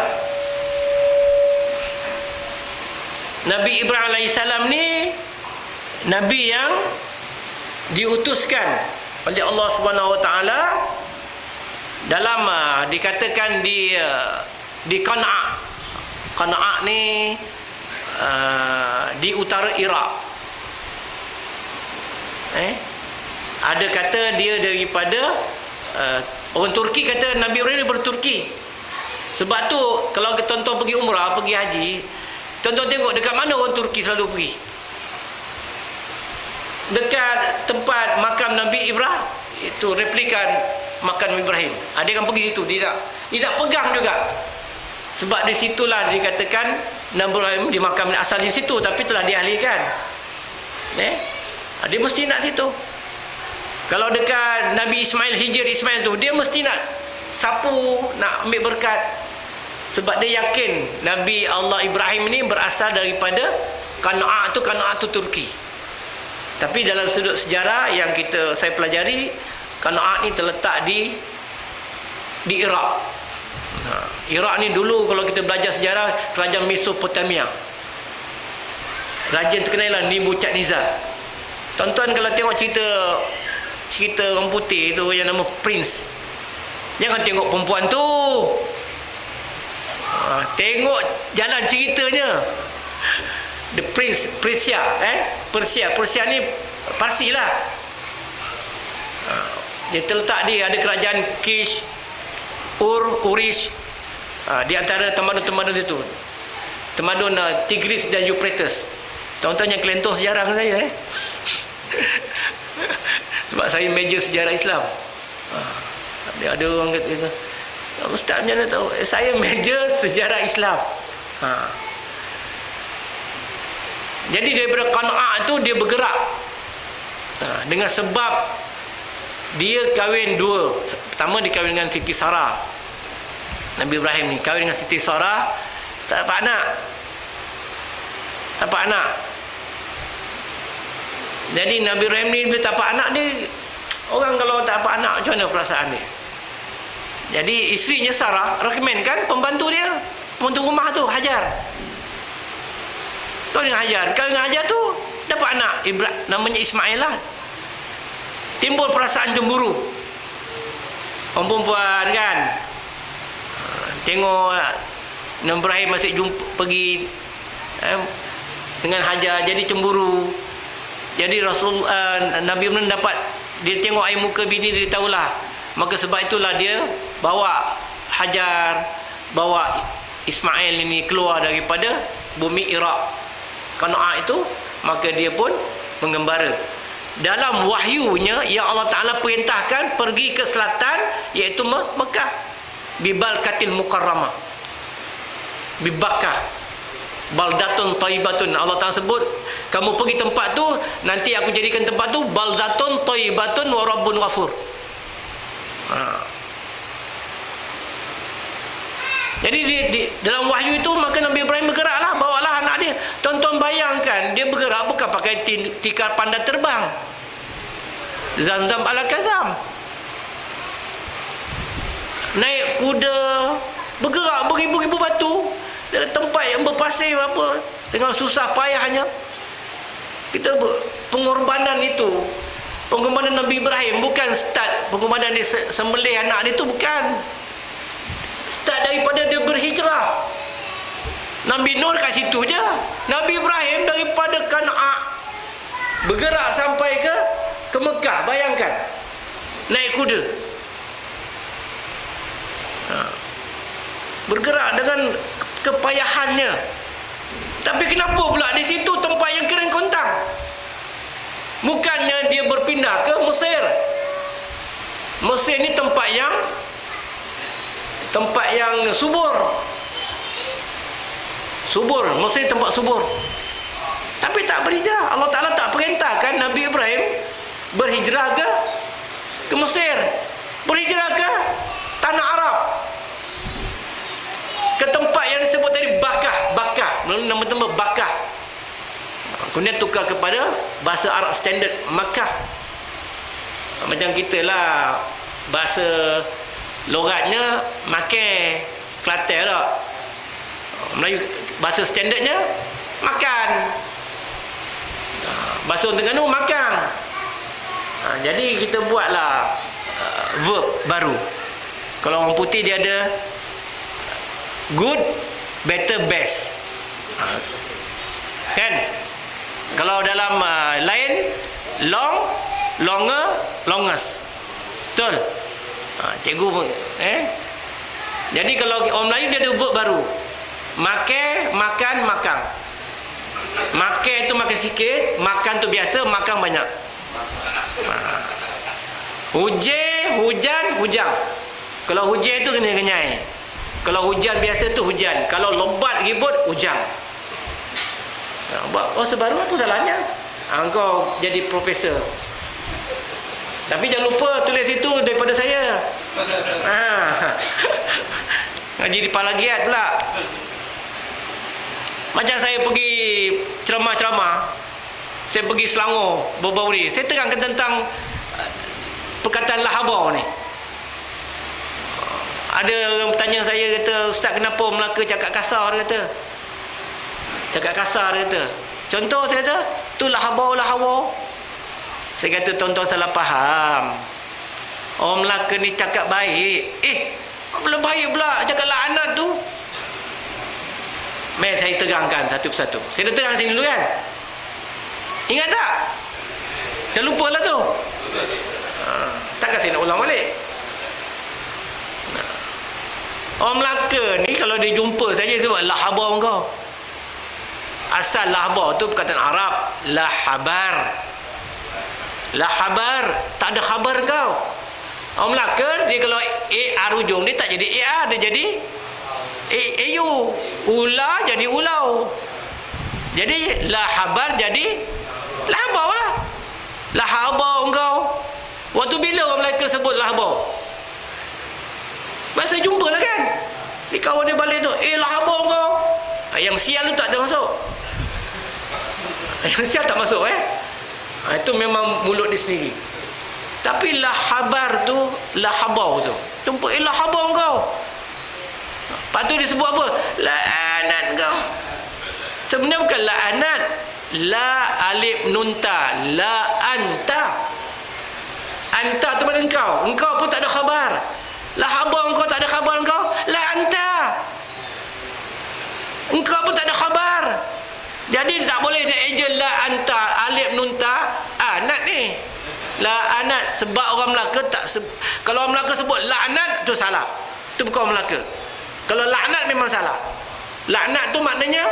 Nabi Ibrahim alaihissalam ni nabi yang diutuskan oleh Allah Subhanahu wa taala dalam dikatakan di Qan'ah. Qan'ah ni di utara Iraq. Ada kata dia daripada orang Turki, kata Nabi Ibrahim daripada Turki. Sebab tu kalau tuan-tuan pergi umrah, pergi haji, tuan-tuan tengok dekat mana orang Turki selalu pergi. Dekat tempat makam Nabi Ibrahim, itu replikan makam Nabi Ibrahim. Ada yang pergi situ, tidak pegang juga. Sebab di situlah dikatakan Nabi Ibrahim di makam asal di situ, tapi telah dialihkan. Dia mesti nak situ. Kalau dekat Nabi Hijr Ismail tu, dia mesti nak sapu, nak ambil berkat. Sebab dia yakin Nabi Allah Ibrahim ni berasal daripada Qan'ah tu Turki. Tapi dalam sudut sejarah yang saya pelajari, Qan'ah ni terletak di Iraq. Iraq ni dulu kalau kita belajar sejarah, kerajaan Mesopotamia. Raja terkenal lah Nebuchadnezzar. Tuan-tuan kalau tengok cerita orang putih tu yang nama Prince, jangan tengok perempuan tu, tengok jalan ceritanya. The Prince, Persia ni Parsi lah. Dia terletak ada kerajaan Kish, Urish, di antara tamadun-tamadun itu, tamadun Tigris dan Euphrates. Tuan-tuan yang kelentor sejarah dengan saya sebab saya major sejarah Islam. Ada orang kata, Ustaz macam mana tahu? Saya major sejarah Islam. Jadi daripada Qan'ah tu dia bergerak dengan sebab dia kahwin dua. Pertama dia kahwin dengan Siti Sarah. Nabi Ibrahim ni kahwin dengan Siti Sarah, tak dapat anak. Jadi Nabi Ibrahim ni bila tak dapat anak, dia orang kalau tak dapat anak macam mana perasaan dia? Jadi isterinya Sarah recommendkan pembantu rumah tu, Hajar. Kalau dengan Hajar tu dapat anak namanya Ismail lah. Timbul perasaan cemburu. Orang perempuan kan, tengok Nabi Ibrahim masih pergi dengan Hajar, jadi cemburu. Jadi Nabi Ibrahim dapat, dia tengok air muka bini, dia tahulah. Maka sebab itulah dia bawa Hajar bawa Ismail ini keluar daripada bumi Iraq Kana'ah itu, maka dia pun mengembara. Dalam wahyunya yang Allah Ta'ala perintahkan pergi ke selatan, iaitu Mekah, bibalkatil mukarramah, bibakah, baldatun taibatun. Allah Ta'ala sebut, kamu pergi tempat tu, nanti aku jadikan tempat tu baldatun taibatun wa rabbun ghafur. Jadi di dalam wahyu itu, maka Nabi Ibrahim bergeraklah, bawalah anak dia. Tonton, bayangkan, dia bergerak bukan pakai tikar panda terbang, Zamzam ala kazam, naik kuda, bergerak beribu-ribu batu, tempat yang berpasir apa, dengan susah payahnya. Kita pengorbanan itu, pengorbanan Nabi Ibrahim, bukan start pengorbanan dia sembelih anak dia tu, bukan. Start daripada dia berhijrah. Nabi Nuh kat situ je. Nabi Ibrahim daripada Kana'ah bergerak sampai ke Mekah. Bayangkan, naik kuda, bergerak dengan kepayahannya. Tapi kenapa pula di situ tempat yang kering kontang? Bukannya dia berpindah ke Mesir. Mesir ni tempat yang subur. Mesir tempat subur. Tapi tak berhijrah. Allah Ta'ala tak perintahkan Nabi Ibrahim berhijrah ke Mesir, berhijrah ke tanah Arab, ke tempat yang disebut tadi Bakah, nama tempat Bakah. Kemudian tukar kepada bahasa Arab standard Makkah. Macam kita lah, bahasa logatnya makan, Kelantan tak? Melayu bahasa standardnya makan, bahasa orang Terengganu makan. Jadi kita buatlah verb baru. Kalau orang putih dia ada good, better, best, kan? Kalau dalam lain, long, longer, longest. Betul? Cikgu jadi kalau orang Melayu dia ada verb baru. Makan, makan, makan. Makan tu makan sikit, makan tu biasa, makan banyak. Hujan, hujang. Kalau hujan tu kena kenyai. Kalau hujan biasa tu hujan. Kalau lebat ribut, hujang. Oh, sebaru apa salahnya? Engkau jadi profesor. Tapi jangan lupa tulis itu daripada saya. Ngaji di Palagiat pula. Macam saya pergi ceramah-ceramah, saya pergi Selangor baru-baru ni, saya terangkan tentang perkataan lahabau ni. Ada orang bertanya saya, kata, Ustaz, kenapa Melaka cakap kasar? Dia kata, cakap kasar, dia kata. Contoh, saya kata, tu lahabau. Saya kata, tuan-tuan salah faham. Orang Melaka ni cakap baik. Belum baik pula cakap laknat tu. Mari saya terangkan satu persatu. Saya dah terang sini dulu kan? Ingat tak? Dah lupa lah tu. Takkan saya nak ulang balik. Orang Melaka ni kalau dia jumpa saja sebab lahabau kau. Asal lahabau tu perkataan Arab, lahabar. Lahabar, tak ada khabar kau. Orang Melaka dia kalau ar hujung dia tak jadi ar, dia jadi ayu. Ula jadi ulau. Jadi lahabar jadi lahabau lah. Lahabau kau. Waktu bila orang Melaka sebut lahabau? Masa jumpa lah kan. Di kawan dia balik tu, lahabau kau. Yang sial tu tak ada masuk. Yang sial tak masuk itu memang mulut dia sendiri. Tapi lahabar tu, lahabau tu, jumpa lahabau kau. Lepas tu dia sebut apa? La'anat kau. Sebenarnya bukan la'anat, la alif nunta, la anta. Anta tu mana engkau? Engkau pun tak ada khabar. Lahabau engkau tak ada khabar engkau. La anta. Engkau pun tak ada khabar. Jadi tak boleh dia ejel la anta, alif nunta, anat ni. La anat, sebab orang Melaka tak kalau orang Melaka sebut laknat tu salah. Itu bukan orang Melaka. Kalau laknat memang salah. Laknat tu maknanya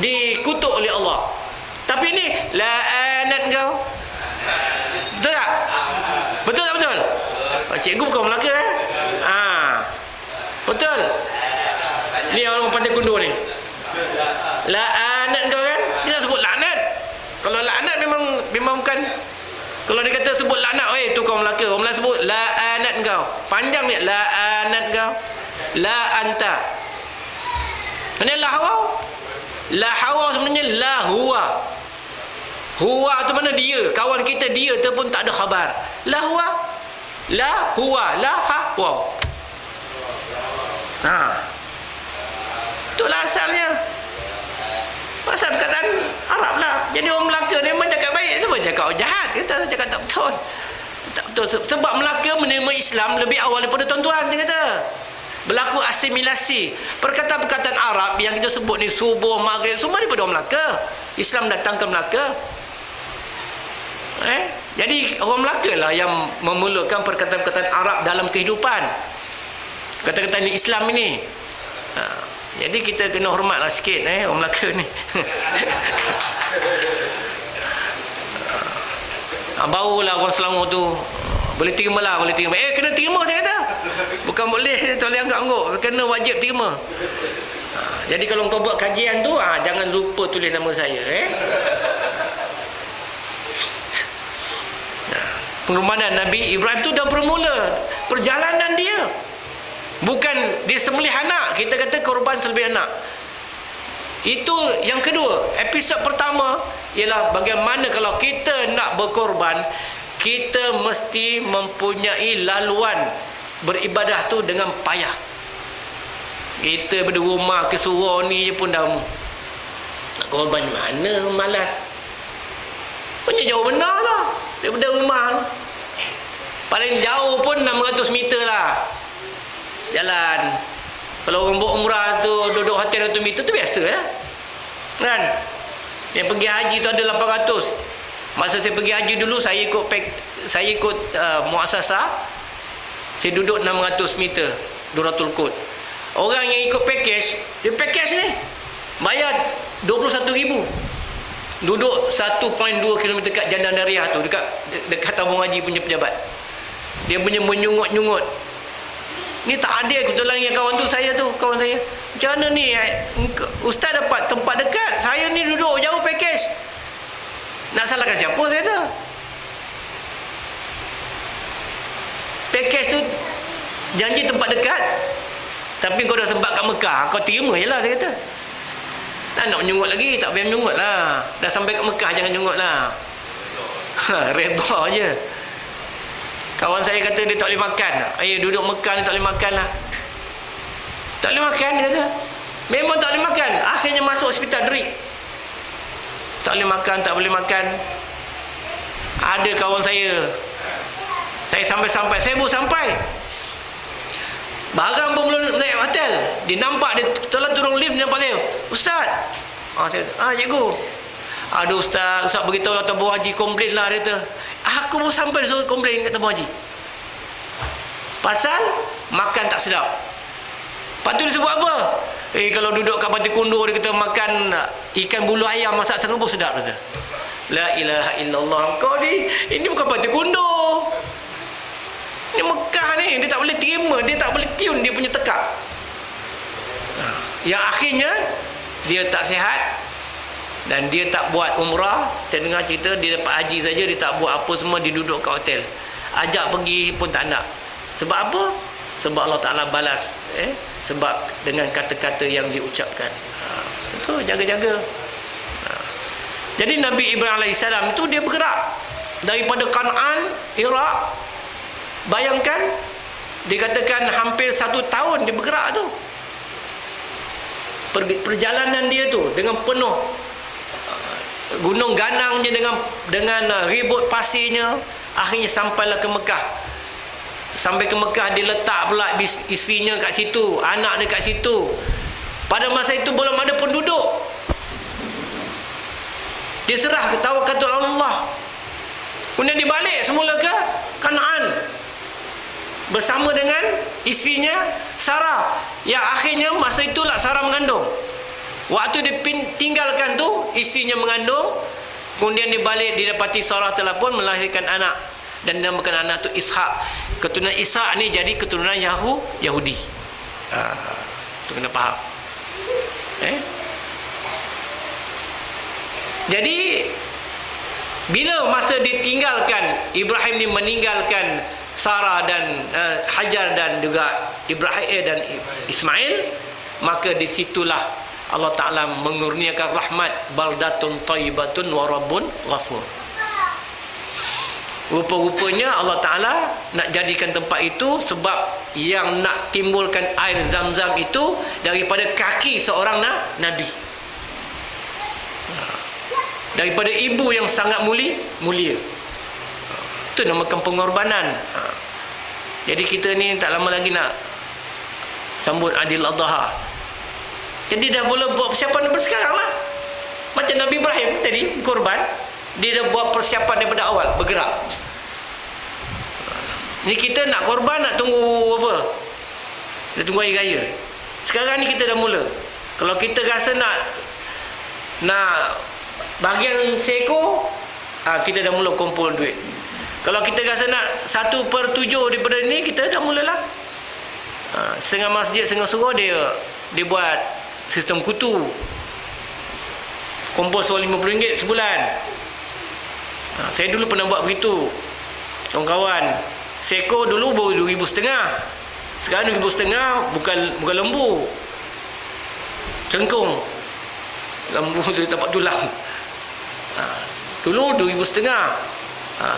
dikutuk oleh Allah. Tapi ni la'anat kau. Betul tak? Betul tak betul? Cikgu bukan Melaka betul. Ni orang pandai kundur ni. La'anat kau kan? Dia sebut laknat. Kalau laknat memang bukan. Kalau dia kata sebut laknat, tu kau Melaka. Orang Melaka sebut la'anat kau. Panjang ni, la'anat kau. La anta. Ini la hawa. La hawa sebenarnya la huwa. Huwa tu mana dia? Kawan kita dia tu pun tak ada khabar. La huwa. La huwa. La hawa. Itulah asalnya. Pasal perkataan Arab lah. Jadi orang Melaka ni memang cakap baik. Sebab cakap jahat. Kita cakap tak betul. Tak betul. Sebab Melaka menerima Islam lebih awal daripada tuan-tuan. Dia kata. Berlaku asimilasi. Perkataan-perkataan Arab yang kita sebut ni, subuh, maghrib, semua daripada orang Melaka. Islam datang ke Melaka. Jadi orang Melaka lah yang memulakan perkataan-perkataan Arab dalam kehidupan. Kata-kata Islam ini. Jadi kita kena hormatlah sikit orang Melaka ni. Barulah orang Selangor tu boleh terima lah, boleh terima. Kena terima saya kata. Bukan boleh tak boleh anggap-anggap, kena wajib terima. Jadi kalau kau buat kajian tu, jangan lupa tulis nama saya. Pengorbanan Nabi Ibrahim tu dah bermula perjalanan dia. Bukan dia sembelih anak, kita kata korban sembelih anak. Itu yang kedua. Episod pertama ialah bagaimana kalau kita nak berkorban, kita mesti mempunyai laluan beribadah tu dengan payah. Kita daripada rumah ke surau ni je pun dah nak korban mana, malas. Punya jauh benar lah daripada rumah. Paling jauh pun 600 meter lah jalan. Kalau orang buat umrah tu duduk hotel 100 meter tu biasa kan. Yang pergi haji tu ada 800. Masa saya pergi haji dulu, saya ikut muasasah, saya duduk 600 meter Duratul Qut. Orang yang ikut package, dia package ni bayar 21,000, duduk 1.2 km dekat Jannah Dariah tu, dekat tabung haji punya pejabat. Dia punya menyungut-nyungut. Ni tak adil. Kebetulan yang kawan saya. Macam mana ni? Ustaz dapat tempat dekat, saya ni duduk jauh package. Nak salahkan siapa saya kata? Package tu janji tempat dekat, tapi kau dah sempat kat Mekah, kau terima je lah, saya kata. Tak nak menyungut lagi, tak payah menyungut lah. Dah sampai kat Mekah, jangan menyungut lah. Reda je. Kawan saya kata dia tak boleh makan. Duduk Mekah ni tak boleh makan lah. Tak boleh makan, dia kata. Memang tak boleh makan. Akhirnya masuk hospital drip. Tak boleh makan, tak boleh makan. Ada kawan saya sampai-sampai, saya baru sampai. Barang pun belum naik hotel. Dia nampak, dia telah turun lift, dia nampak saya. Ustaz. Saya kata, cikgu. Aduh Ustaz beritahu lah tabung haji, komplain lah, dia kata. Aku baru sampai, dia suruh komplain kat tabung haji. Pasal makan tak sedap. Lepas tu dia sebut apa? Kalau duduk kat Pantai Kundur, dia kata makan ikan bulu ayam masak serebus sedap, kata. La ilaha illallah. Kau ni, ini bukan Pantai Kundur. Ini Mekah ni. Dia tak boleh terima, dia tak boleh tune dia punya tekak. Yang akhirnya dia tak sihat dan dia tak buat umrah. Saya dengar cerita dia dapat haji saja, dia tak buat apa semua, dia duduk kat hotel. Ajak pergi pun tak nak. Sebab apa? Sebab Allah Ta'ala balas. Sebab dengan kata-kata yang diucapkan. Itu jaga-jaga. Jadi Nabi Ibrahim AS itu dia bergerak daripada Kanaan, Iraq. Bayangkan, dikatakan hampir 1 tahun dia bergerak tu. Perjalanan dia tu dengan penuh gunung ganangnya, dengan ribut pasirnya, akhirnya sampailah ke Mekah. Sampai ke Mekah, dia letak pula isterinya kat situ, anak dia kat situ. Pada masa itu belum ada penduduk. Dia serah tawakkal Allah. Kemudian dia balik semula ke Kanaan. bersama dengan isterinya Sarah, yang akhirnya masa itulah Sarah mengandung. Waktu dia tinggalkan tu, isterinya mengandung, kemudian dia balik, didapati Sarah telah pun melahirkan anak dan dinamakan anak tu Ishak. Keturunan Ishak ni jadi keturunan Yahudi. Tu kena faham. Jadi bila masa ditinggalkan, Ibrahim ni meninggalkan Sarah dan Hajar dan juga Ibrahim dan Ismail, maka disitulah Allah Ta'ala mengurniakan rahmat, baldatun tayyibatun wa rabbun ghafur. Rupa-rupanya Allah Ta'ala nak jadikan tempat itu sebab yang nak timbulkan air Zam-Zam itu daripada kaki seorang Nabi, daripada ibu yang sangat mulia. Itu namakan pengorbanan. Jadi kita ni tak lama lagi nak sambut Adil Adha. Jadi dah boleh buat persiapan daripada sekarang lah. Macam Nabi Ibrahim tadi korban, dia dah buat persiapan daripada awal, bergerak. Ni kita nak korban, nak tunggu apa? Kita tunggu hari raya. Sekarang ni kita dah mula. Kalau kita rasa nak bahagian seekor, kita dah mula kumpul duit. Kalau kita rasa nak 1/7 daripada ni, kita dah mulalah. Setengah masjid, setengah surau dia buat sistem kutu. Kumpul soal RM50 sebulan. Saya dulu pernah buat begitu. Kawan-kawan, seekor dulu baru RM2,500. Sekarang RM2,500 bukan lembu. Cengkung. Lembu tu tapak tulang. Dulu RM2,500.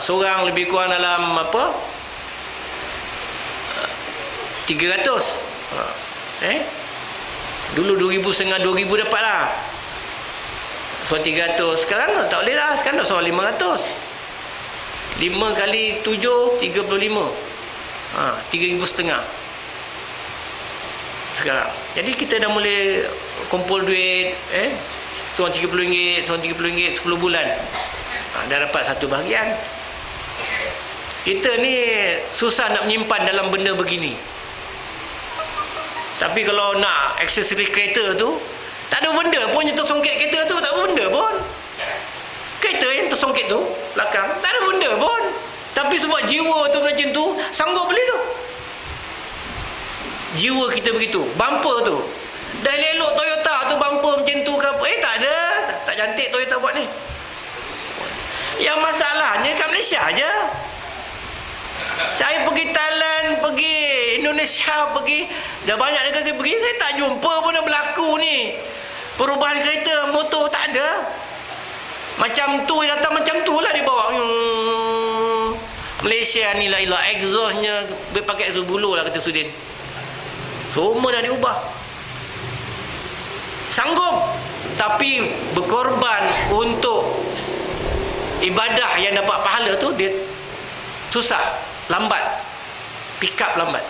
Seorang lebih kurang dalam 300. Dulu RM2,500, RM2,000 dapat lah. So 300. Sekarang tak boleh lah. Sekarang dah soal 500. 5 kali 7 35. RM3,500 sekarang. Jadi kita dah mula kumpul duit, seorang RM30, seorang RM30 10 bulan. Dah dapat satu bahagian. Kita ni susah nak menyimpan dalam benda begini. Tapi kalau nak aksesori kereta tu, tak ada benda pun yang tersongkit kereta tu, tak ada benda pun. Kereta yang tersongkit tu belakang, tak ada benda pun. Tapi sebab jiwa tu macam tu, sanggup beli tu. Jiwa kita begitu. Bumper tu, dah elok Toyota tu bumper macam tu ke apa, tak ada. Tak cantik Toyota buat ni. Yang masalahnya kat Malaysia aja. Saya pergi Thailand, pergi Indonesia, pergi dah banyak negara saya pergi, saya tak jumpa pun yang berlaku ni. Perubahan kereta, motor tak ada. Macam tu datang macam tu lah dibawa. Malaysia ni lah ilah exhaustnya pakai exhaust bulu lah kata Sudin. Semua dah diubah. Sanggup, tapi berkorban untuk ibadah yang dapat pahala tu dia susah, lambat, pick up lambat.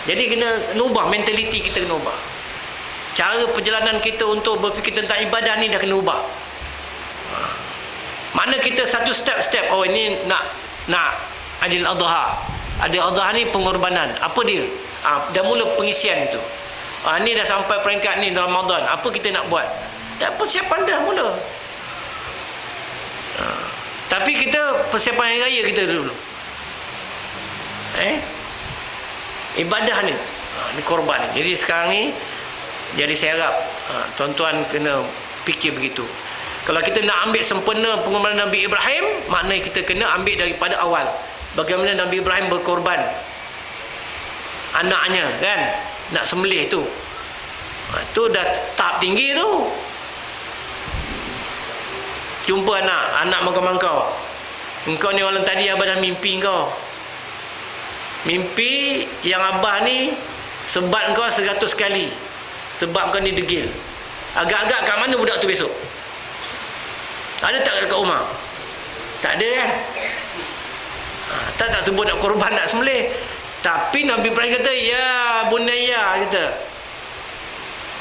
Jadi kena ubah mentaliti kita, kena ubah cara perjalanan kita untuk berfikir tentang ibadah ni, dah kena ubah. Mana kita satu step-step, oh ini nak Adil Adha. Adil Adha ni pengorbanan. Apa dia? Dah mula pengisian tu. Ni dah sampai peringkat ni dalam Ramadan, apa kita nak buat? Dah persiapan dah mula. Tapi kita persiapan hari raya kita dulu. Ibadah ni, ni korban ni. Jadi sekarang ni, jadi saya harap tuan-tuan kena fikir begitu. Kalau kita nak ambil sempurna pengorbanan Nabi Ibrahim, maknanya kita kena ambil daripada awal. Bagaimana Nabi Ibrahim berkorban anaknya kan, nak sembelih tu. Tu dah tahap tinggi tu. Jumpa anak mangkau-mangkau. Engkau ni orang tadi abah dah mimpi engkau. Mimpi yang abah ni sebat engkau 100 kali. Sebab engkau ni degil. Agak-agak kat mana budak tu besok? Ada tak dekat rumah? Tak ada kan? Tak sebut nak korban, nak sembelih. Tapi Nabi Ibrahim kata, ya bunayya, kata,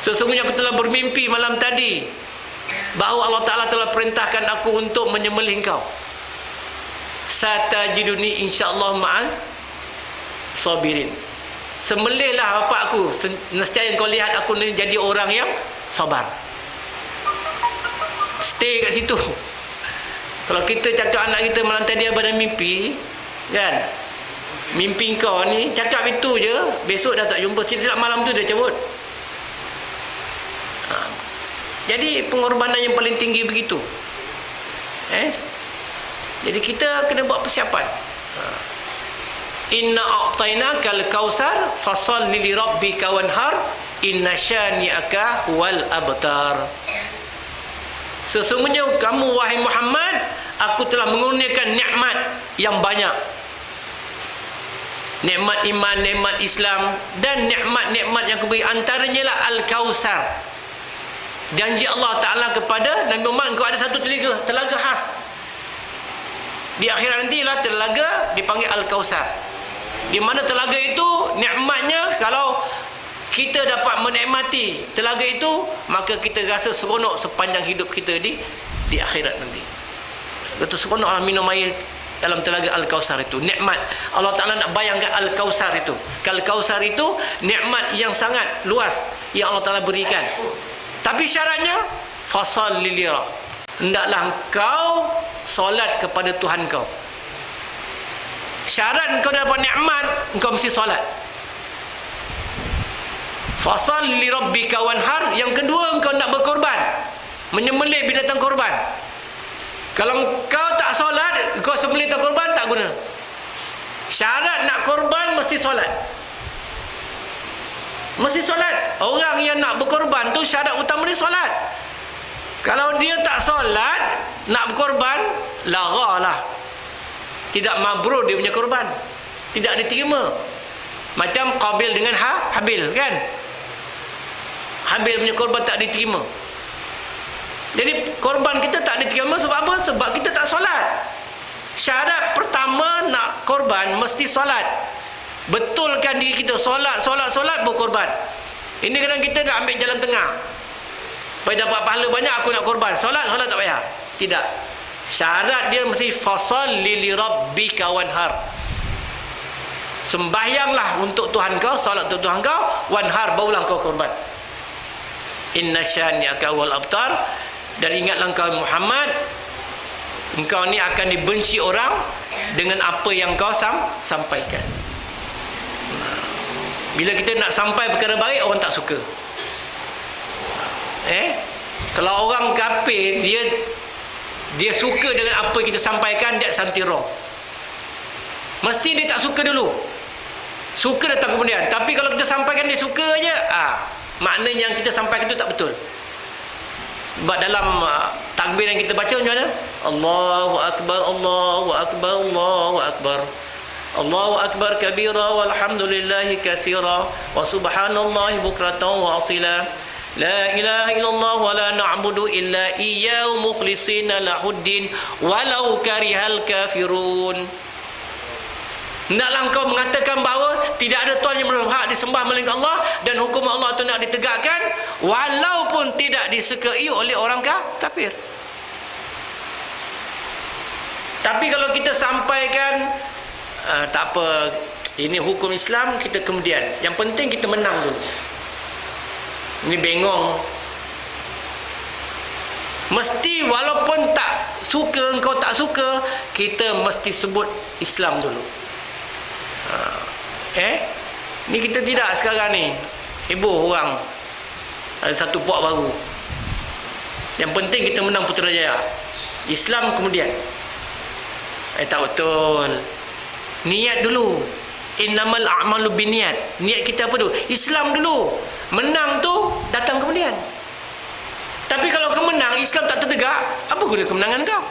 sesungguhnya aku telah bermimpi malam tadi bahawa Allah Ta'ala telah perintahkan aku untuk menyembelih engkau. Satajiduni insyaAllah sabirin. Sembelihlah bapak aku, nescaya kau lihat aku ni jadi orang yang sabar. Stay kat situ. Kalau kita cakap anak kita malam tadi ada mimpi, kan? Mimpi kau ni cakap itu je, besok dah tak jumpa, silap malam tu dia cabut. Jadi pengorbanan yang paling tinggi begitu. Jadi kita kena buat persiapan. Inna a'tainaka al-kautsar fasholli li rabbika wanhar inna syani'aka huwal abtar. Sesungguhnya kamu wahai Muhammad, aku telah mengurniakan nikmat yang banyak. Nikmat iman, nikmat Islam dan nikmat-nikmat yang aku beri, antaranya lah al-kautsar. Janji Allah Ta'ala kepada Nabi Muhammad, kau ada satu telaga khas. Di akhirat nanti lah telaga dipanggil al-kautsar. Di mana telaga itu nikmatnya, kalau kita dapat menikmati telaga itu, maka kita rasa seronok sepanjang hidup kita di akhirat nanti. Betul seronoklah minum air dalam telaga Al-Kautsar itu. Nikmat. Allah Ta'ala nak bayangkan Al-Kautsar itu. Al-Kautsar itu nikmat yang sangat luas yang Allah Ta'ala berikan. Tapi syaratnya fasholli li rabbik. Hendaklah engkau solat kepada Tuhan kau. Syarat engkau dapat nikmat, engkau mesti solat. Fasholli li rabbika wanhar. Yang kedua, engkau nak berkorban, menyembelih binatang korban. Kalau engkau tak solat, engkau sembelih tak korban, tak guna. Syarat nak korban mesti solat. Mesti solat. Orang yang nak berkorban tu syarat utama dia solat. Kalau dia tak solat, nak berkorban, laralah. Tidak mabrur dia punya korban, tidak diterima. Macam Qabil dengan Habil, kan? Habil punya korban tak diterima. Jadi korban kita tak diterima sebab apa? Sebab kita tak solat. Syarat pertama nak korban mesti solat. Betulkan diri kita, solat berkorban. Ini kadang kita nak ambil jalan tengah. Supaya dapat pahala banyak aku nak korban. Solat tak payah. Tidak. Syarat dia mesti fasholli li rabbika wanhar. Sembahyanglah untuk Tuhan kau, solat untuk Tuhan kau, wanhar, barulah kau korban. Inna syani'aka wal abtar. Dan ingatlah engkau Muhammad, engkau ni akan dibenci orang dengan apa yang kau sampaikan. Bila kita nak sampai perkara baik, orang tak suka. Kalau orang kafir, dia suka dengan apa kita sampaikan, dia something wrong. Mesti dia tak suka dulu. Suka datang kemudian. Tapi kalau kita sampaikan dia suka aja, makna yang kita sampaikan itu tak betul. Sebab dalam takbir yang kita baca macam mana? Allahu Akbar, Allahu Akbar, Allahu Akbar. Allahu Akbar kabira walhamdulillahi katsira wa subhanallahi bukratan wa asila. La ilaha illallah wa la na'budu illa iyyahu mukhlishina lahuddin walau karihal kafirun. Hendaklah engkau mengatakan bahawa tidak ada Tuhan yang berhak disembah melainkan Allah, dan hukum Allah itu nak ditegakkan walaupun tidak disukai oleh orang kafir. Tapi kalau kita sampaikan tak apa, ini hukum Islam, kita kemudian, yang penting kita menang dulu. Ini bengong. Mesti walaupun tak suka, engkau tak suka, kita mesti sebut Islam dulu. Ni kita tidak sekarang ni heboh orang ada satu puak baru. Yang penting kita menang Putrajaya, Islam kemudian. Tak betul. Niat dulu. Innamal a'malu binniyat. Niat kita apa dulu? Islam dulu. Menang tu datang kemudian. Tapi kalau kau menang, Islam tak tertegak, apa guna kemenangan kau?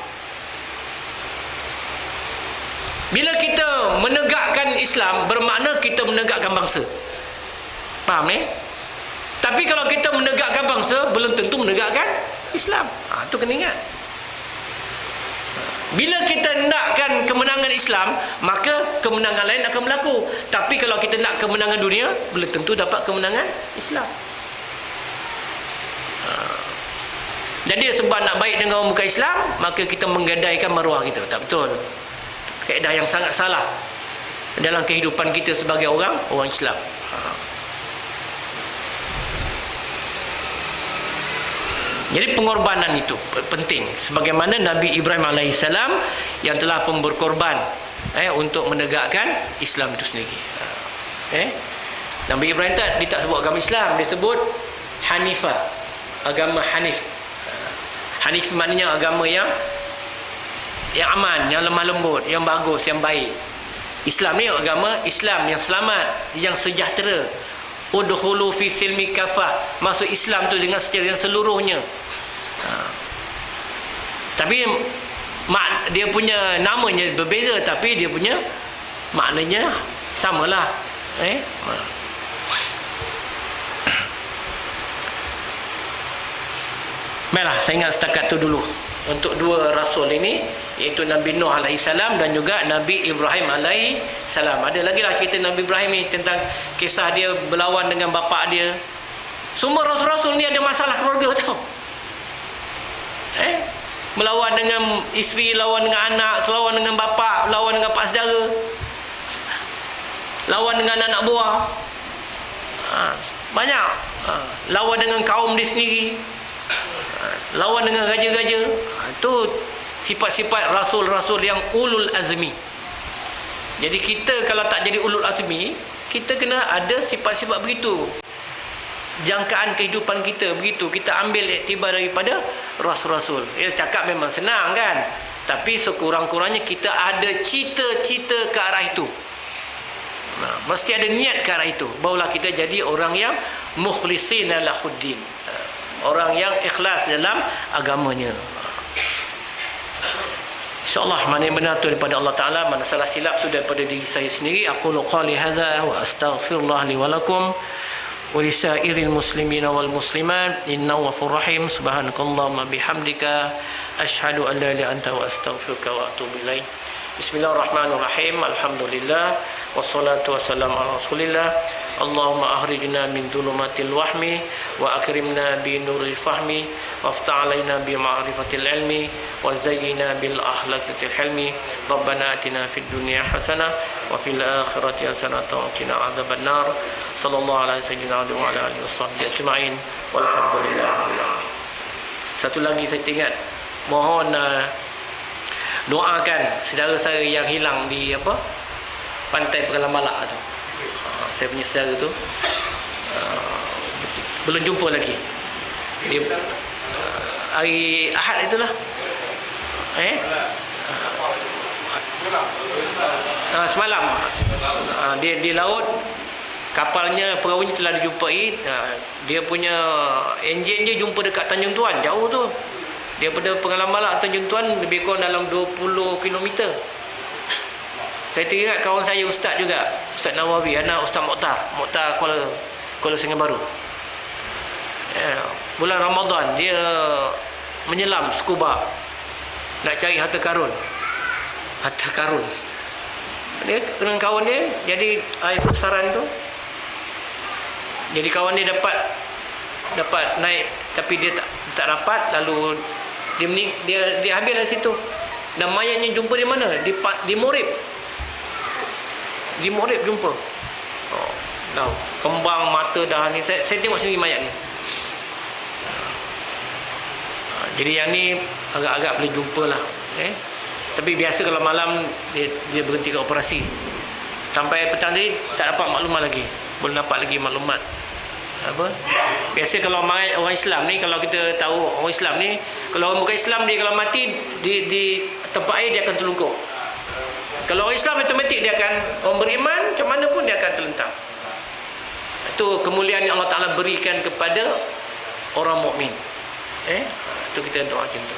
Bila kita menegakkan Islam, bermakna kita menegakkan bangsa. Faham ni? Tapi kalau kita menegakkan bangsa, belum tentu menegakkan Islam. Itu kena ingat. Bila kita nakkan kemenangan Islam, maka kemenangan lain akan berlaku. Tapi kalau kita nak kemenangan dunia, belum tentu dapat kemenangan Islam. Jadi sebab nak baik dengan orang bukan Islam, maka kita menggadaikan maruah kita. Tak betul. Kaedah yang sangat salah. dalam kehidupan kita sebagai orang Islam. Jadi pengorbanan itu penting, sebagaimana Nabi Ibrahim alaihissalam yang telah pun berkorban untuk menegakkan Islam itu sendiri. Nabi Ibrahim dia tak sebut agama Islam, dia sebut Hanifah, agama Hanif. Hanif maknanya agama yang aman, yang lemah lembut, yang bagus, yang baik. Islam ni agama Islam yang selamat, yang sejahtera. Udkhulu fi silmi kafah, masuk Islam tu dengan secara seluruhnya. Tapi dia punya namanya berbeza, tapi dia punya maknanya samalah. Baiklah, saya ingat setakat tu dulu untuk dua rasul ini, iaitu Nabi Nuh alaihissalam dan juga Nabi Ibrahim alaihissalam. Ada lagi lah cerita Nabi Ibrahim ni tentang kisah dia berlawan dengan bapa dia. Semua rasul-rasul ni ada masalah keluarga tau. Melawan dengan isteri, lawan dengan anak, lawan dengan bapa, lawan dengan pak saudara, lawan dengan anak buah, banyak. Lawan dengan kaum dia sendiri, lawan dengan raja-raja. Itu sifat-sifat rasul-rasul yang ulul azmi. Jadi kita kalau tak jadi ulul azmi, kita kena ada sifat-sifat begitu. Jangkaan kehidupan kita begitu, kita ambil iktibar daripada rasul-rasul. Cakap memang senang kan, tapi sekurang-kurangnya kita ada cita-cita ke arah itu. Mesti ada niat ke arah itu, barulah kita jadi orang yang mukhlisin lahuddin, orang yang ikhlas dalam agamanya. InsyaAllah mana yang benar tu daripada Allah Ta'ala, mana salah silap tu daripada diri saya sendiri. Aqulu qali hadza wa astaghfirullah li wa lakum wa lisairil muslimina wal muslimat, innahu ghafurur rahim. Subhanakallahumma bihamdika asyhadu an la ilaha illa anta wa astaghfiruka wa atubu ilaik. Bismillahirrahmanirrahim. Alhamdulillah wassalatu wassalamu ala Rasulillah. Allahumma akhrijna min dhulumatil wahmi wa akrimna bi nuril fahmi waftah alaina bi ma'rifatil ilmi wa zayyina bil akhlaqil hilmi. Rabbana atina fid dunya hasanah wa fil akhirati hasanah wa qina adzaban nar. Sallallahu alaihi sayyidina wa ala alihi washabbihi ajma'in walhamdulillah. Satu lagi saya ingat, mohon doakan saudara saya yang hilang di pantai Pegalang Malak tu. Saya punya saudara tu belum jumpa lagi. Dia hari Ahad itulah. Semalam dia di laut, kapalnya, perahunya telah dijumpai. Dia punya enjin dia jumpa dekat Tanjung Tuan, jauh tu. Daripada Pegalang Malak Tanjung Tuan lebih kurang dalam 20 km. Saya teringat kawan saya ustaz juga, Ustaz Nawawi, anak Ustaz Mokhtar Kuala Sengkang Baru. Bulan Ramadan dia menyelam scuba nak cari harta karun. Dia dengan kawan dia jadi air besaran tu. Jadi kawan dia dapat naik, tapi dia tak dapat. Lalu dia habis dari situ. Dan mayatnya jumpa di mana? Di Morib. Di Morib jumpa. Kembang mata dah ni. Saya tengok sendiri mayat ni. Jadi yang ni agak-agak boleh jumpa lah. Tapi biasa kalau malam dia berhenti ke operasi. Sampai petang tadi tak dapat maklumat lagi. Belum dapat lagi maklumat. Biasa kalau orang Islam ni, kalau kita tahu orang Islam ni, kalau orang bukan Islam, dia kalau mati di tempat air dia akan terlungkup. Kalau orang Islam automatik dia akan, orang beriman macam mana pun dia akan terlentang. Itu kemuliaan yang Allah Ta'ala berikan kepada orang mukmin. Itu kita doa macam tu.